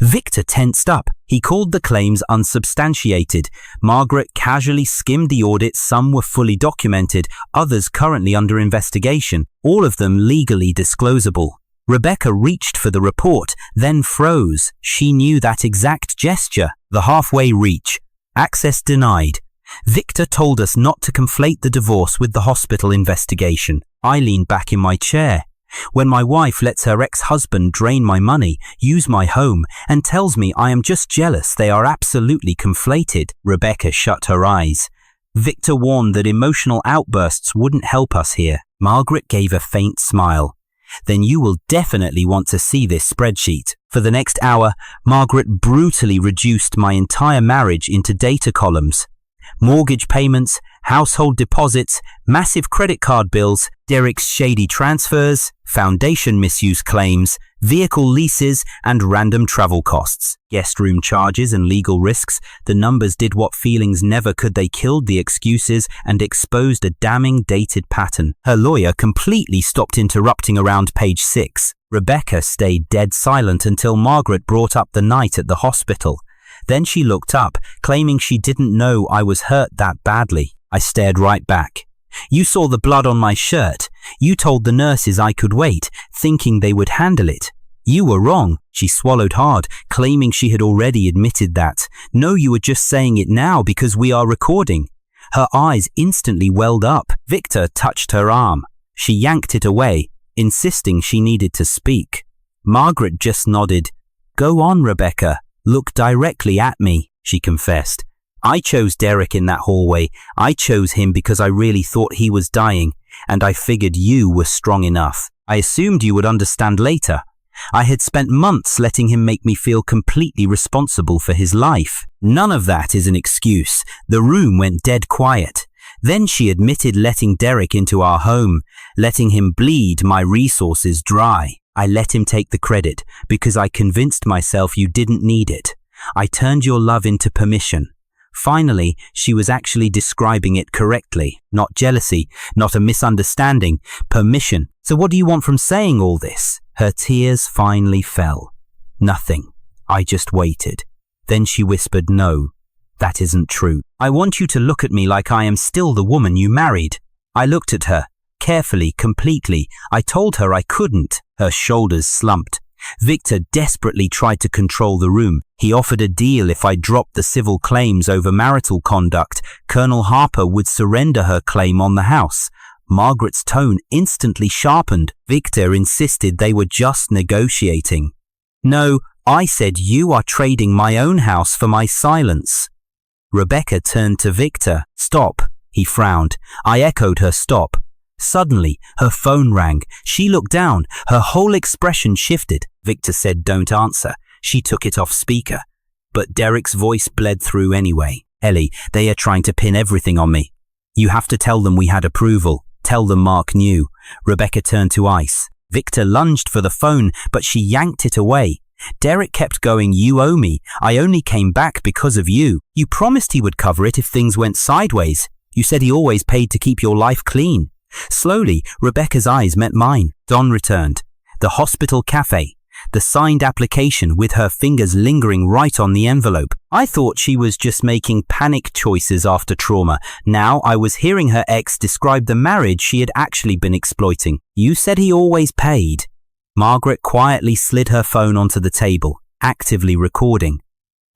Victor tensed up. He called the claims unsubstantiated. Margaret casually skimmed the audit. Some were fully documented, others currently under investigation, all of them legally disclosable. Rebecca reached for the report, then froze. She knew that exact gesture. The halfway reach. Access denied. Victor told us not to conflate the divorce with the hospital investigation. I leaned back in my chair. When my wife lets her ex-husband drain my money, use my home, and tells me I am just jealous, they are absolutely conflated. Rebecca shut her eyes. Victor warned that emotional outbursts wouldn't help us here. Margaret gave a faint smile. Then you will definitely want to see this spreadsheet. For the next hour, Margaret brutally reduced my entire marriage into data columns. Mortgage payments, household deposits, massive credit card bills, Derek's shady transfers, foundation misuse claims, vehicle leases, and random travel costs. Guest room charges and legal risks. The numbers did what feelings never could. They killed the excuses and exposed a damning dated pattern. Her lawyer completely stopped interrupting around page 6. Rebecca stayed dead silent until Margaret brought up the night at the hospital. Then she looked up, claiming she didn't know I was hurt that badly. I stared right back. You saw the blood on my shirt. You told the nurses I could wait, thinking they would handle it. You were wrong. She swallowed hard, claiming she had already admitted that. No, you were just saying it now because we are recording. Her eyes instantly welled up. Victor touched her arm. She yanked it away, insisting she needed to speak. Margaret just nodded. Go on, Rebecca. Look directly at me, she confessed. I chose Derek in that hallway. I chose him because I really thought he was dying, and I figured you were strong enough. I assumed you would understand later. I had spent months letting him make me feel completely responsible for his life. None of that is an excuse. The room went dead quiet. Then she admitted letting Derek into our home, letting him bleed my resources dry. I let him take the credit because I convinced myself you didn't need it. I turned your love into permission. Finally, she was actually describing it correctly. Not jealousy, not a misunderstanding. Permission. So what do you want from saying all this? Her tears finally fell. Nothing. I just waited. Then she whispered, no, that isn't true. I want you to look at me like I am still the woman you married. I looked at her. Carefully, completely. I told her I couldn't. Her shoulders slumped. Victor desperately tried to control the room. He offered a deal if I dropped the civil claims over marital conduct. Colonel Harper would surrender her claim on the house. Margaret's tone instantly sharpened. Victor insisted they were just negotiating. No, I said you are trading my own house for my silence. Rebecca turned to Victor. Stop, he frowned. I echoed her stop. Suddenly, her phone rang. She looked down. Her whole expression shifted. Victor said, don't answer. She took it off speaker. But Derek's voice bled through anyway. Ellie, they are trying to pin everything on me. You have to tell them we had approval. Tell them Mark knew. Rebecca turned to ice. Victor lunged for the phone, but she yanked it away. Derek kept going, you owe me. I only came back because of you. You promised he would cover it if things went sideways. You said he always paid to keep your life clean. Slowly, Rebecca's eyes met mine. Dawn returned. The hospital cafe. The signed application with her fingers lingering right on the envelope. I thought she was just making panic choices after trauma. Now I was hearing her ex describe the marriage she had actually been exploiting. You said he always paid. Margaret quietly slid her phone onto the table, actively recording.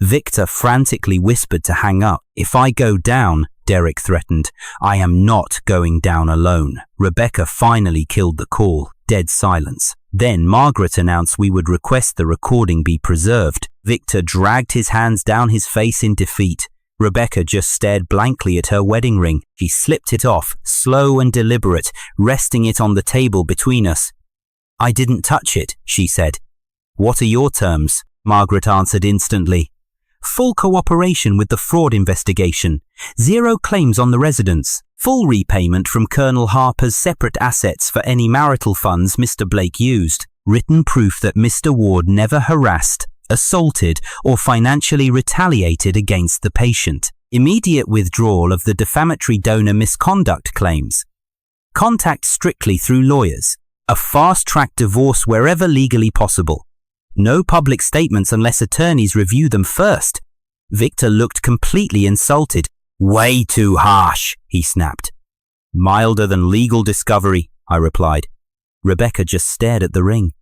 Victor frantically whispered to hang up. If I go down, Derek threatened, I am not going down alone. Rebecca finally killed the call. Dead silence. Then Margaret announced we would request the recording be preserved. Victor dragged his hands down his face in defeat. Rebecca just stared blankly at her wedding ring. She slipped it off, slow and deliberate, resting it on the table between us. I didn't touch it, she said. What are your terms? Margaret answered instantly. Full cooperation with the fraud investigation. 0 claims on the residence. Full repayment from Colonel Harper's separate assets for any marital funds Mr. Blake used. Written proof that Mr. Ward never harassed, assaulted, or financially retaliated against the patient. Immediate withdrawal of the defamatory donor misconduct claims. Contact strictly through lawyers. A fast-track divorce wherever legally possible. No public statements unless attorneys review them first. Victor looked completely insulted. Way too harsh, he snapped. Milder than legal discovery, I replied. Rebecca just stared at the ring.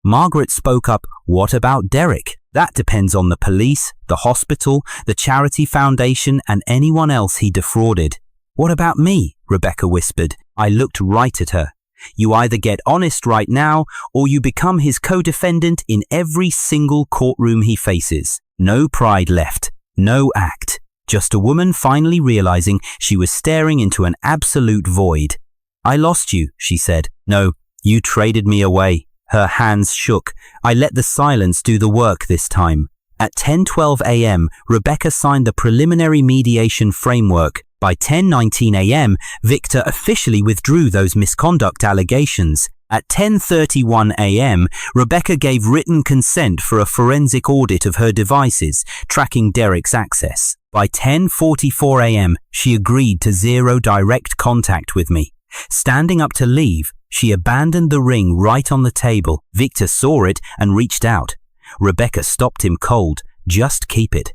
Margaret spoke up. What about Derek? That depends on the police, the hospital, the charity foundation, and anyone else he defrauded. What about me? Rebecca whispered. I looked right at her. You either get honest right now, or you become his co-defendant in every single courtroom he faces. No pride left. No act. Just a woman finally realizing she was staring into an absolute void. I lost you, she said. No, you traded me away. Her hands shook. I let the silence do the work this time. At 10:12 a.m., Rebecca signed the preliminary mediation framework. By 10:19 a.m., Victor officially withdrew those misconduct allegations. At 10:31 a.m., Rebecca gave written consent for a forensic audit of her devices, tracking Derek's access. By 10:44 a.m., she agreed to zero direct contact with me. Standing up to leave, she abandoned the ring right on the table. Victor saw it and reached out. Rebecca stopped him cold. Just keep it.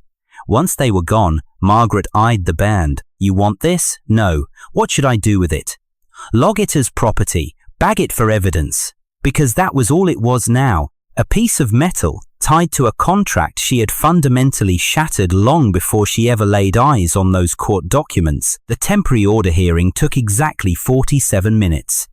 Once they were gone, Margaret eyed the band. You want this? No. What should I do with it? Log it as property. Bag it for evidence. Because that was all it was now. A piece of metal tied to a contract she had fundamentally shattered long before she ever laid eyes on those court documents. The temporary order hearing took exactly 47 minutes.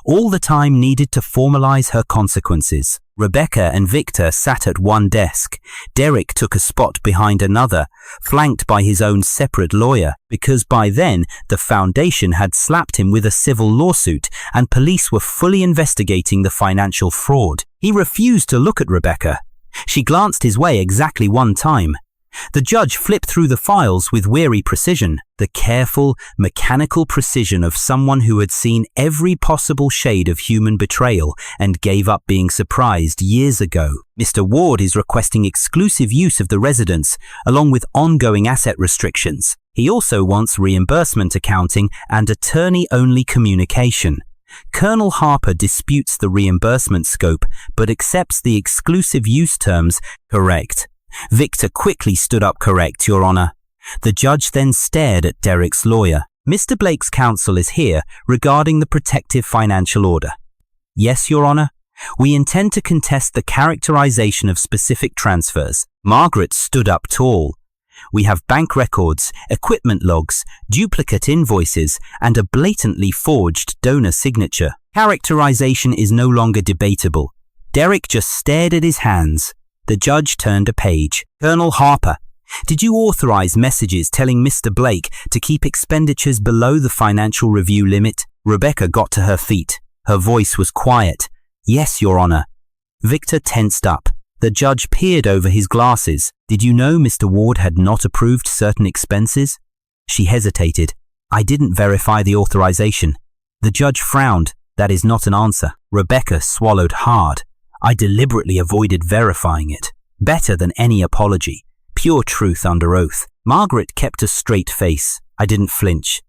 All the time needed to formalize her consequences. Rebecca and Victor sat at one desk. Derek took a spot behind another, flanked by his own separate lawyer, because by then the foundation had slapped him with a civil lawsuit and police were fully investigating the financial fraud. He refused to look at Rebecca. She glanced his way exactly one time. The judge flipped through the files with weary precision, the careful, mechanical precision of someone who had seen every possible shade of human betrayal and gave up being surprised years ago. Mr. Ward is requesting exclusive use of the residence, along with ongoing asset restrictions. He also wants reimbursement accounting and attorney-only communication. Colonel Harper disputes the reimbursement scope, but accepts the exclusive use terms. Correct. Victor quickly stood up. Correct, Your Honor. The judge then stared at Derek's lawyer. Mr. Blake's counsel is here regarding the protective financial order. Yes, Your Honor. We intend to contest the characterization of specific transfers. Margaret stood up tall. We have bank records, equipment logs, duplicate invoices, and a blatantly forged donor signature. Characterization is no longer debatable. Derek just stared at his hands. The judge turned a page. Colonel Harper, did you authorize messages telling Mr. Blake to keep expenditures below the financial review limit? Rebecca got to her feet. Her voice was quiet. Yes, Your Honor. Victor tensed up. The judge peered over his glasses. Did you know Mr. Ward had not approved certain expenses? She hesitated. I didn't verify the authorization. The judge frowned. That is not an answer. Rebecca swallowed hard. I deliberately avoided verifying it. Better than any apology. Pure truth under oath. Margaret kept a straight face. I didn't flinch.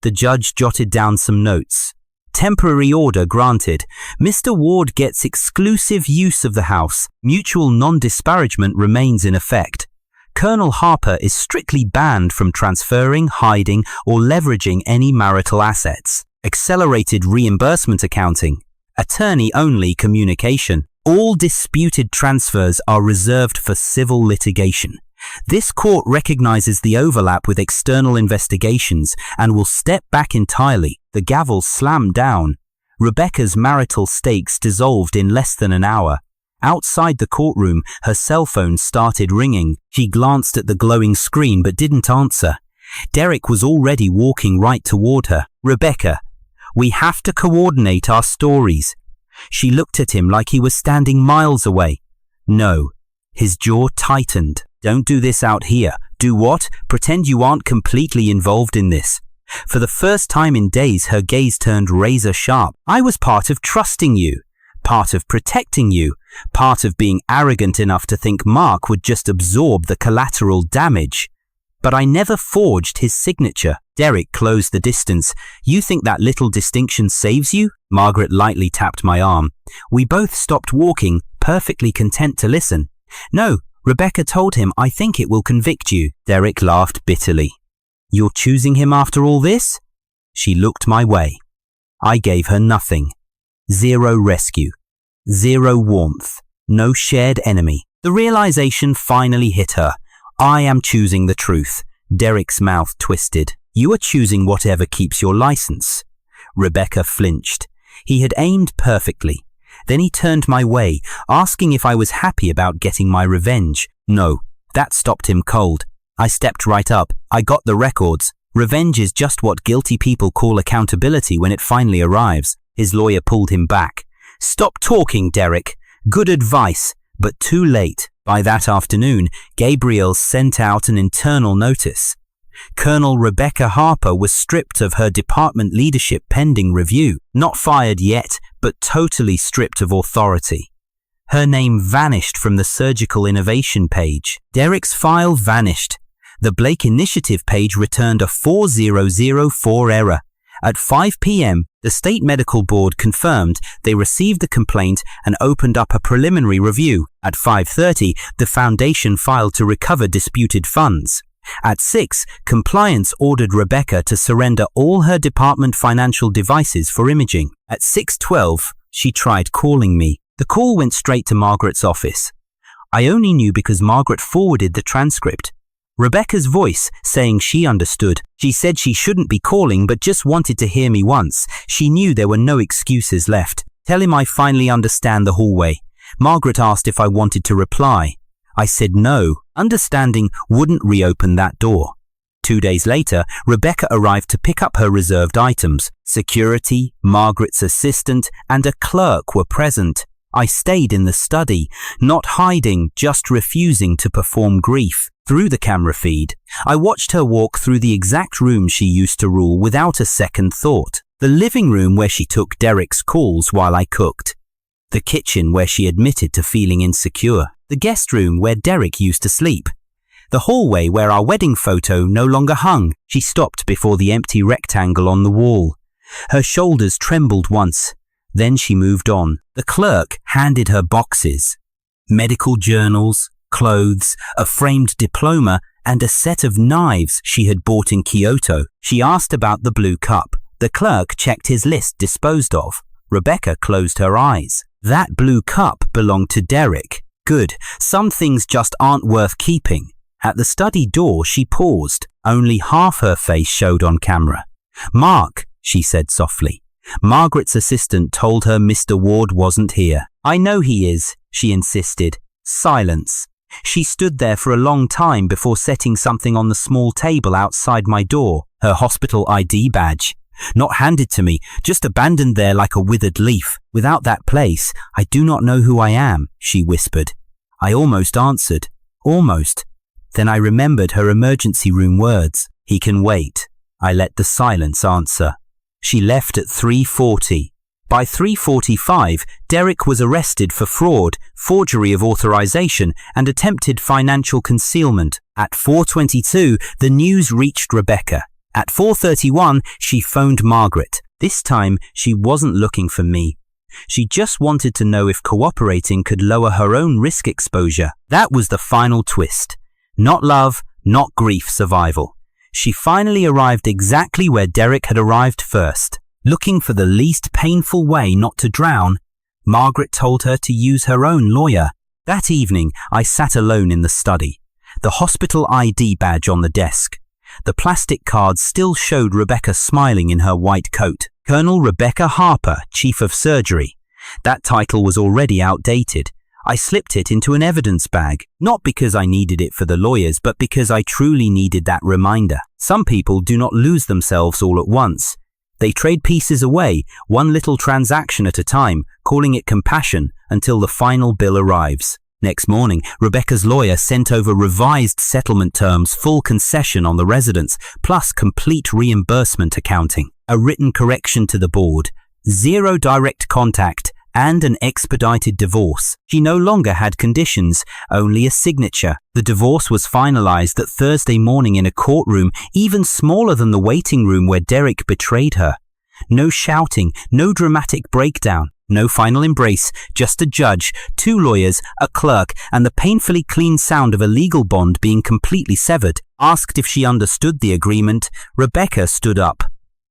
The judge jotted down some notes. Temporary order granted. Mr. Ward gets exclusive use of the house. Mutual non-disparagement remains in effect. Colonel Harper is strictly banned from transferring, hiding, or leveraging any marital assets. Accelerated reimbursement accounting. Attorney-only communication. All disputed transfers are reserved for civil litigation. This court recognizes the overlap with external investigations and will step back entirely. The gavel slammed down. Rebecca's marital stakes dissolved in less than an hour. Outside the courtroom, her cell phone started ringing. She glanced at the glowing screen but didn't answer. Derek was already walking right toward her. Rebecca, we have to coordinate our stories. She looked at him like he was standing miles away. No. His jaw tightened. Don't do this out here. Do what? Pretend you aren't completely involved in this. For the first time in days, her gaze turned razor sharp. I was part of trusting you, part of protecting you, part of being arrogant enough to think Mark would just absorb the collateral damage. But I never forged his signature. Derek closed the distance. You think that little distinction saves you? Margaret lightly tapped my arm. We both stopped walking, perfectly content to listen. No, Rebecca told him, I think it will convict you. Derek laughed bitterly. You're choosing him after all this? She looked my way. I gave her nothing. Zero rescue. Zero warmth. No shared enemy. The realization finally hit her. I am choosing the truth. Derek's mouth twisted. You are choosing whatever keeps your license. Rebecca flinched. He had aimed perfectly. Then he turned my way, asking if I was happy about getting my revenge. No, that stopped him cold. I stepped right up. I got the records. Revenge is just what guilty people call accountability when it finally arrives. His lawyer pulled him back. Stop talking, Derek. Good advice, but too late. By that afternoon, Gabriel sent out an internal notice. Colonel Rebecca Harper was stripped of her department leadership pending review. Not fired yet, but totally stripped of authority. Her name vanished from the surgical innovation page. Derek's file vanished. The Blake Initiative page returned a 4004 error. At 5 p.m., the State Medical Board confirmed they received the complaint and opened up a preliminary review. At 5:30, the Foundation filed to recover disputed funds. At 6, compliance ordered Rebecca to surrender all her department financial devices for imaging. At 6:12, she tried calling me. The call went straight to Margaret's office. I only knew because Margaret forwarded the transcript. Rebecca's voice saying she understood. She said she shouldn't be calling but just wanted to hear me once. She knew there were no excuses left. Tell him I finally understand the hallway. Margaret asked if I wanted to reply. I said no. Understanding wouldn't reopen that door. 2 days later, Rebecca arrived to pick up her reserved items. Security, Margaret's assistant, and a clerk were present. I stayed in the study, not hiding, just refusing to perform grief. Through the camera feed, I watched her walk through the exact room she used to rule without a second thought. The living room where she took Derek's calls while I cooked. The kitchen where she admitted to feeling insecure. The guest room where Derek used to sleep. The hallway where our wedding photo no longer hung. She stopped before the empty rectangle on the wall. Her shoulders trembled once. Then she moved on. The clerk handed her boxes. Medical journals, clothes, a framed diploma, and a set of knives she had bought in Kyoto. She asked about the blue cup. The clerk checked his list disposed of. Rebecca closed her eyes. That blue cup belonged to Derek. Good. Some things just aren't worth keeping. At the study door, she paused. Only half her face showed on camera. Mark, she said softly. Margaret's assistant told her Mr. Ward wasn't here. I know he is, she insisted. Silence. She stood there for a long time before setting something on the small table outside my door. Her hospital ID badge. Not handed to me, just abandoned there like a withered leaf. Without that place, I do not know who I am, she whispered. I almost answered. Almost. Then I remembered her emergency room words. He can wait. I let the silence answer. She left at 3:40. By 3:45, Derek was arrested for fraud, forgery of authorization, and attempted financial concealment. At 4:22, the news reached Rebecca. At 4:31, she phoned Margaret. This time, she wasn't looking for me. She just wanted to know if cooperating could lower her own risk exposure. That was the final twist. Not love, not grief survival. She finally arrived exactly where Derek had arrived first. Looking for the least painful way not to drown, Margaret told her to use her own lawyer. That evening, I sat alone in the study. The hospital ID badge on the desk. The plastic card still showed Rebecca smiling in her white coat. Colonel Rebecca Harper, Chief of Surgery. That title was already outdated. I slipped it into an evidence bag, not because I needed it for the lawyers, but because I truly needed that reminder. Some people do not lose themselves all at once. They trade pieces away, one little transaction at a time, calling it compassion until the final bill arrives. Next morning, Rebecca's lawyer sent over revised settlement terms, full concession on the residence, plus complete reimbursement accounting, a written correction to the board, 0 direct contact, and an expedited divorce. She no longer had conditions, only a signature. The divorce was finalized that Thursday morning in a courtroom even smaller than the waiting room where Derek betrayed her. No shouting, no dramatic breakdown, no final embrace, just a judge, 2 lawyers, a clerk, and the painfully clean sound of a legal bond being completely severed. Asked if she understood the agreement, Rebecca stood up.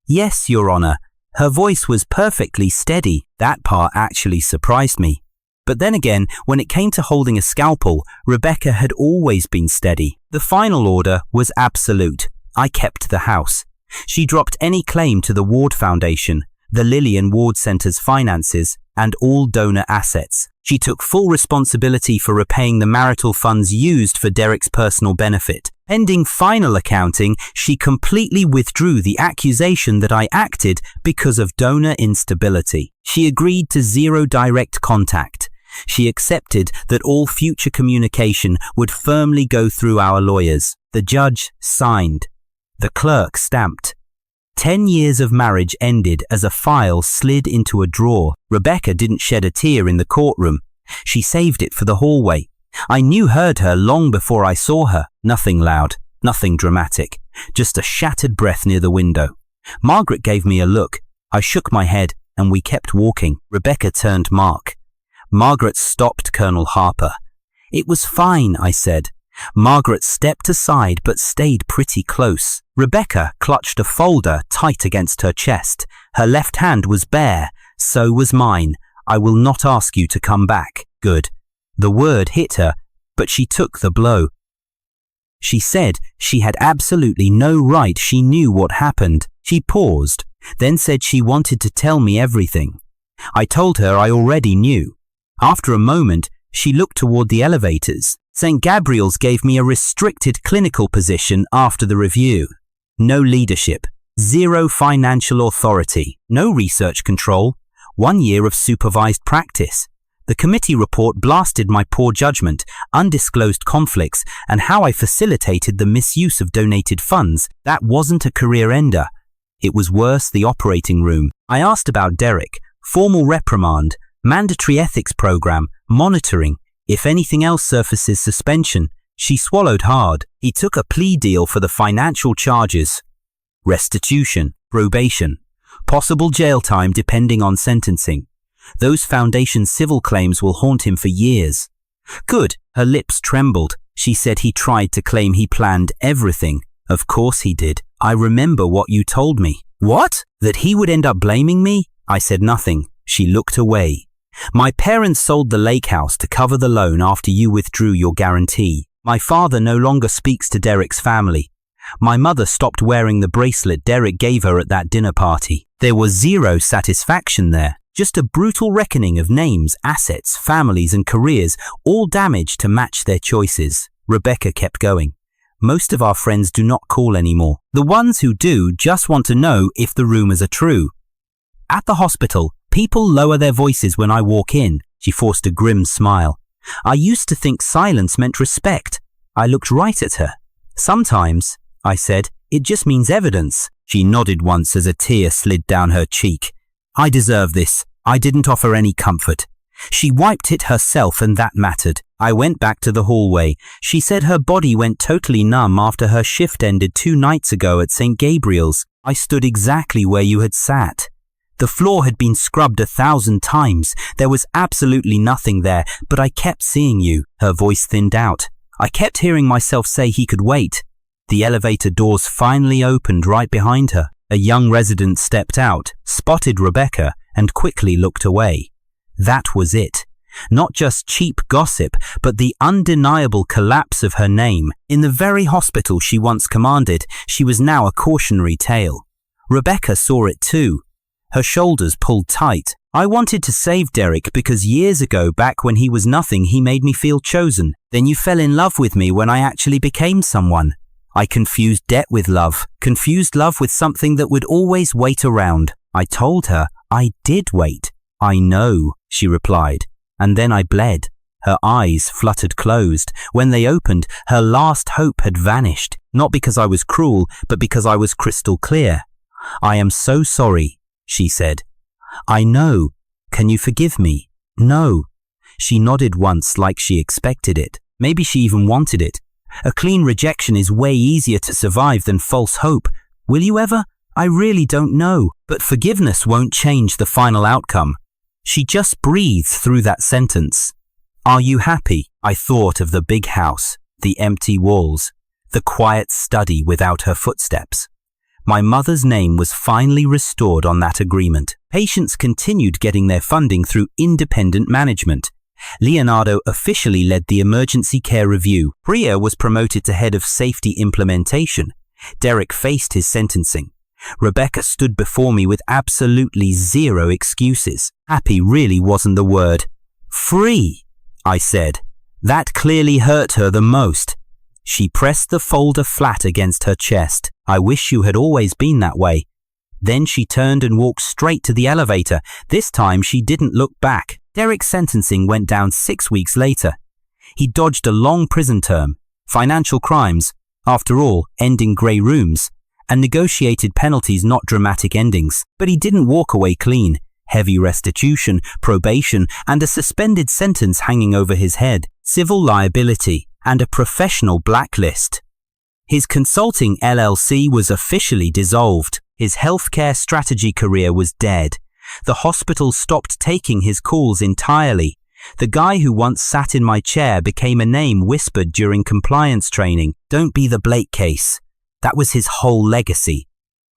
Yes, Your Honor. Her voice was perfectly steady. That part actually surprised me. But then again, when it came to holding a scalpel, Rebecca had always been steady. The final order was absolute. I kept the house. She dropped any claim to the Ward Foundation, the Lillian Ward Centre's finances, and all donor assets. She took full responsibility for repaying the marital funds used for Derek's personal benefit. Pending final accounting, she completely withdrew the accusation that I acted because of donor instability. She agreed to zero direct contact. She accepted that all future communication would firmly go through our lawyers. The judge signed. The clerk stamped. 10 years of marriage ended as a file slid into a drawer. Rebecca didn't shed a tear in the courtroom. She saved it for the hallway. I heard her long before I saw her. Nothing loud, nothing dramatic, just a shattered breath near the window. Margaret gave me a look. I shook my head and we kept walking. Rebecca turned Mark. Margaret stopped Colonel Harper. It was fine, I said. Margaret stepped aside but stayed pretty close. Rebecca clutched a folder tight against her chest. Her left hand was bare. So was mine. I will not ask you to come back. Good. The word hit her, but she took the blow. She said she had absolutely no right. She knew what happened. She paused, then said she wanted to tell me everything. I told her I already knew. After a moment, she looked toward the elevators. St. Gabriel's gave me a restricted clinical position after the review. No leadership, zero financial authority, no research control, 1 year of supervised practice. The committee report blasted my poor judgment, undisclosed conflicts, and how I facilitated the misuse of donated funds. That wasn't a career ender. It was worse, the operating room. I asked about Derek, formal reprimand, mandatory ethics program, monitoring. If anything else surfaces, suspension. She swallowed hard. He took a plea deal for the financial charges. Restitution, probation, possible jail time depending on sentencing. Those foundation civil claims will haunt him for years. Good. Her lips trembled. She said he tried to claim he planned everything. Of course he did. I remember what you told me. What? That he would end up blaming me? I said nothing. She looked away. My parents sold the lake house to cover the loan after you withdrew your guarantee. My father no longer speaks to Derek's family. My mother stopped wearing the bracelet Derek gave her at that dinner party. There was zero satisfaction there. Just a brutal reckoning of names, assets, families and careers, all damaged to match their choices. Rebecca kept going. Most of our friends do not call anymore. The ones who do just want to know if the rumors are true. At the hospital, people lower their voices when I walk in. She forced a grim smile. I used to think silence meant respect. I looked right at her. Sometimes, I said, it just means evidence. She nodded once as a tear slid down her cheek. I deserve this. I didn't offer any comfort. She wiped it herself and that mattered. I went back to the hallway. She said her body went totally numb after her shift ended 2 nights ago at St. Gabriel's. I stood exactly where you had sat. The floor had been scrubbed 1,000 times. There was absolutely nothing there, but I kept seeing you. Her voice thinned out. I kept hearing myself say he could wait. The elevator doors finally opened right behind her. A young resident stepped out, spotted Rebecca, and quickly looked away. That was it. Not just cheap gossip, but the undeniable collapse of her name. In the very hospital she once commanded, she was now a cautionary tale. Rebecca saw it too. Her shoulders pulled tight. I wanted to save Derek because years ago, back when he was nothing, he made me feel chosen. Then you fell in love with me when I actually became someone. I confused debt with love, confused love with something that would always wait around. I told her I did wait. I know, she replied. And then I bled. Her eyes fluttered closed. When they opened, her last hope had vanished. Not because I was cruel, but because I was crystal clear. I am so sorry, she said. I know. Can you forgive me? No. She nodded once like she expected it. Maybe she even wanted it. A clean rejection is way easier to survive than false hope. Will you ever? I really don't know. But forgiveness won't change the final outcome. She just breathed through that sentence. Are you happy? I thought of the big house, the empty walls, the quiet study without her footsteps. My mother's name was finally restored on that agreement. Patients continued getting their funding through independent management. Leonardo officially led the emergency care review. Priya was promoted to head of safety implementation. Derek faced his sentencing. Rebecca stood before me with absolutely zero excuses. Happy really wasn't the word. Free, I said. That clearly hurt her the most. She pressed the folder flat against her chest. I wish you had always been that way. Then she turned and walked straight to the elevator. This time she didn't look back. Derek's sentencing went down 6 weeks later. He dodged a long prison term, financial crimes, after all, ending grey rooms, and negotiated penalties, not dramatic endings. But he didn't walk away clean. Heavy restitution, probation, and a suspended sentence hanging over his head, civil liability, and a professional blacklist. His consulting LLC was officially dissolved. His healthcare strategy career was dead. The hospital stopped taking his calls entirely. The guy who once sat in my chair became a name whispered during compliance training. Don't be the Blake case. That was his whole legacy.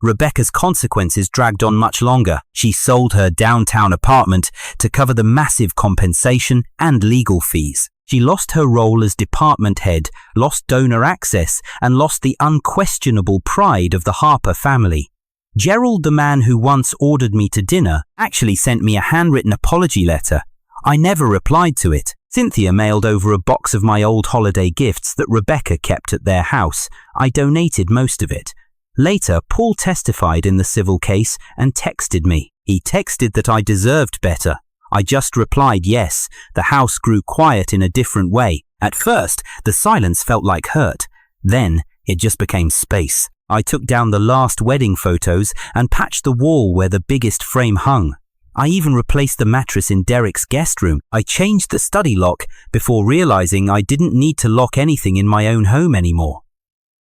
Rebecca's consequences dragged on much longer. She sold her downtown apartment to cover the massive compensation and legal fees. She lost her role as department head, lost donor access, and lost the unquestionable pride of the Harper family. Gerald, the man who once ordered me to dinner, actually sent me a handwritten apology letter. I never replied to it. Cynthia mailed over a box of my old holiday gifts that Rebecca kept at their house. I donated most of it. Later, Paul testified in the civil case and texted me. He texted that I deserved better. I just replied yes. The house grew quiet in a different way. At first, the silence felt like hurt. Then, it just became space. I took down the last wedding photos and patched the wall where the biggest frame hung. I even replaced the mattress in Derek's guest room. I changed the study lock before realizing I didn't need to lock anything in my own home anymore.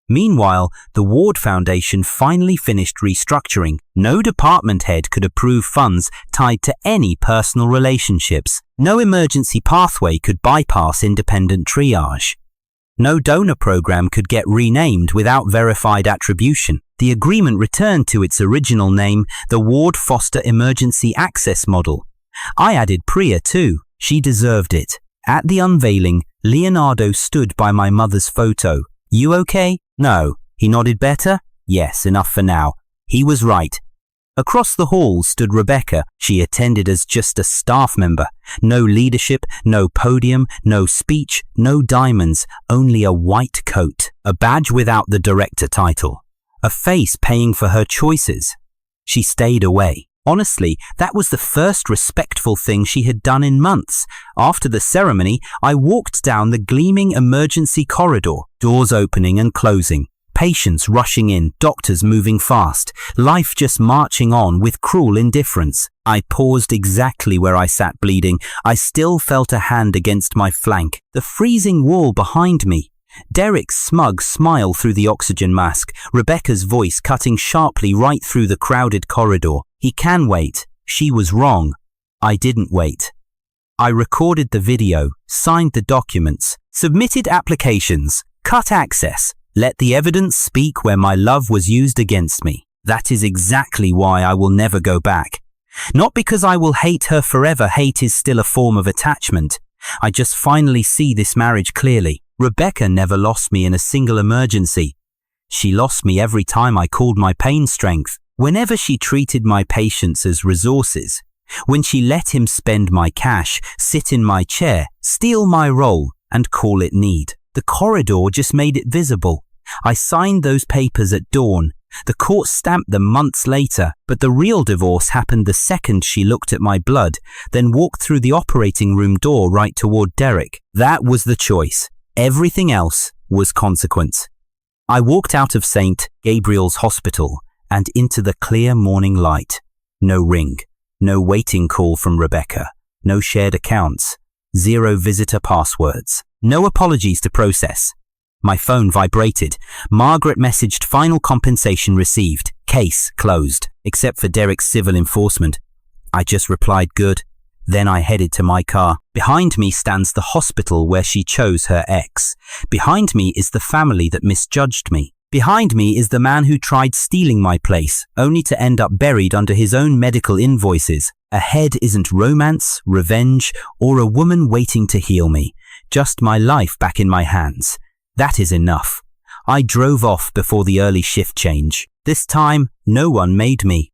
Meanwhile, the Ward Foundation finally finished restructuring. No department head could approve funds tied to any personal relationships. No emergency pathway could bypass independent triage. No donor program could get renamed without verified attribution. The agreement returned to its original name, the Ward Foster Emergency Access Model. I added Priya too. She deserved it. At the unveiling, Leonardo stood by my mother's photo. You okay? No. He nodded better? Yes, enough for now. He was right. Across the hall stood Rebecca. She attended as just a staff member. No leadership, no podium, no speech, no diamonds, only a white coat. A badge without the director title. A face paying for her choices. She stayed away. Honestly, that was the first respectful thing she had done in months. After the ceremony, I walked down the gleaming emergency corridor, doors opening and closing. Patients rushing in, doctors moving fast, life just marching on with cruel indifference. I paused exactly where I sat bleeding. I still felt a hand against my flank, the freezing wall behind me. Derek's smug smile through the oxygen mask, Rebecca's voice cutting sharply right through the crowded corridor. He can wait. She was wrong. I didn't wait. I recorded the video, signed the documents, submitted applications, cut access. Let the evidence speak where my love was used against me. That is exactly why I will never go back. Not because I will hate her forever. Hate is still a form of attachment. I just finally see this marriage clearly. Rebecca never lost me in a single emergency. She lost me every time I called my pain strength. Whenever she treated my patients as resources. When she let him spend my cash, sit in my chair, steal my role, and call it need. The corridor just made it visible. I signed those papers at dawn. The court stamped them months later, but the real divorce happened the second she looked at my blood, then walked through the operating room door right toward Derek. That was the choice. Everything else was consequence. I walked out of St. Gabriel's Hospital and into the clear morning light. No ring, no waiting call from Rebecca, no shared accounts, 0 visitor passwords, no apologies to process. My phone vibrated. Margaret messaged final compensation received. Case closed, except for Derek's civil enforcement. I just replied good. Then I headed to my car. Behind me stands the hospital where she chose her ex. Behind me is the family that misjudged me. Behind me is the man who tried stealing my place, only to end up buried under his own medical invoices. Ahead isn't romance, revenge, or a woman waiting to heal me. Just my life back in my hands. That is enough. I drove off before the early shift change. This time, no one made me.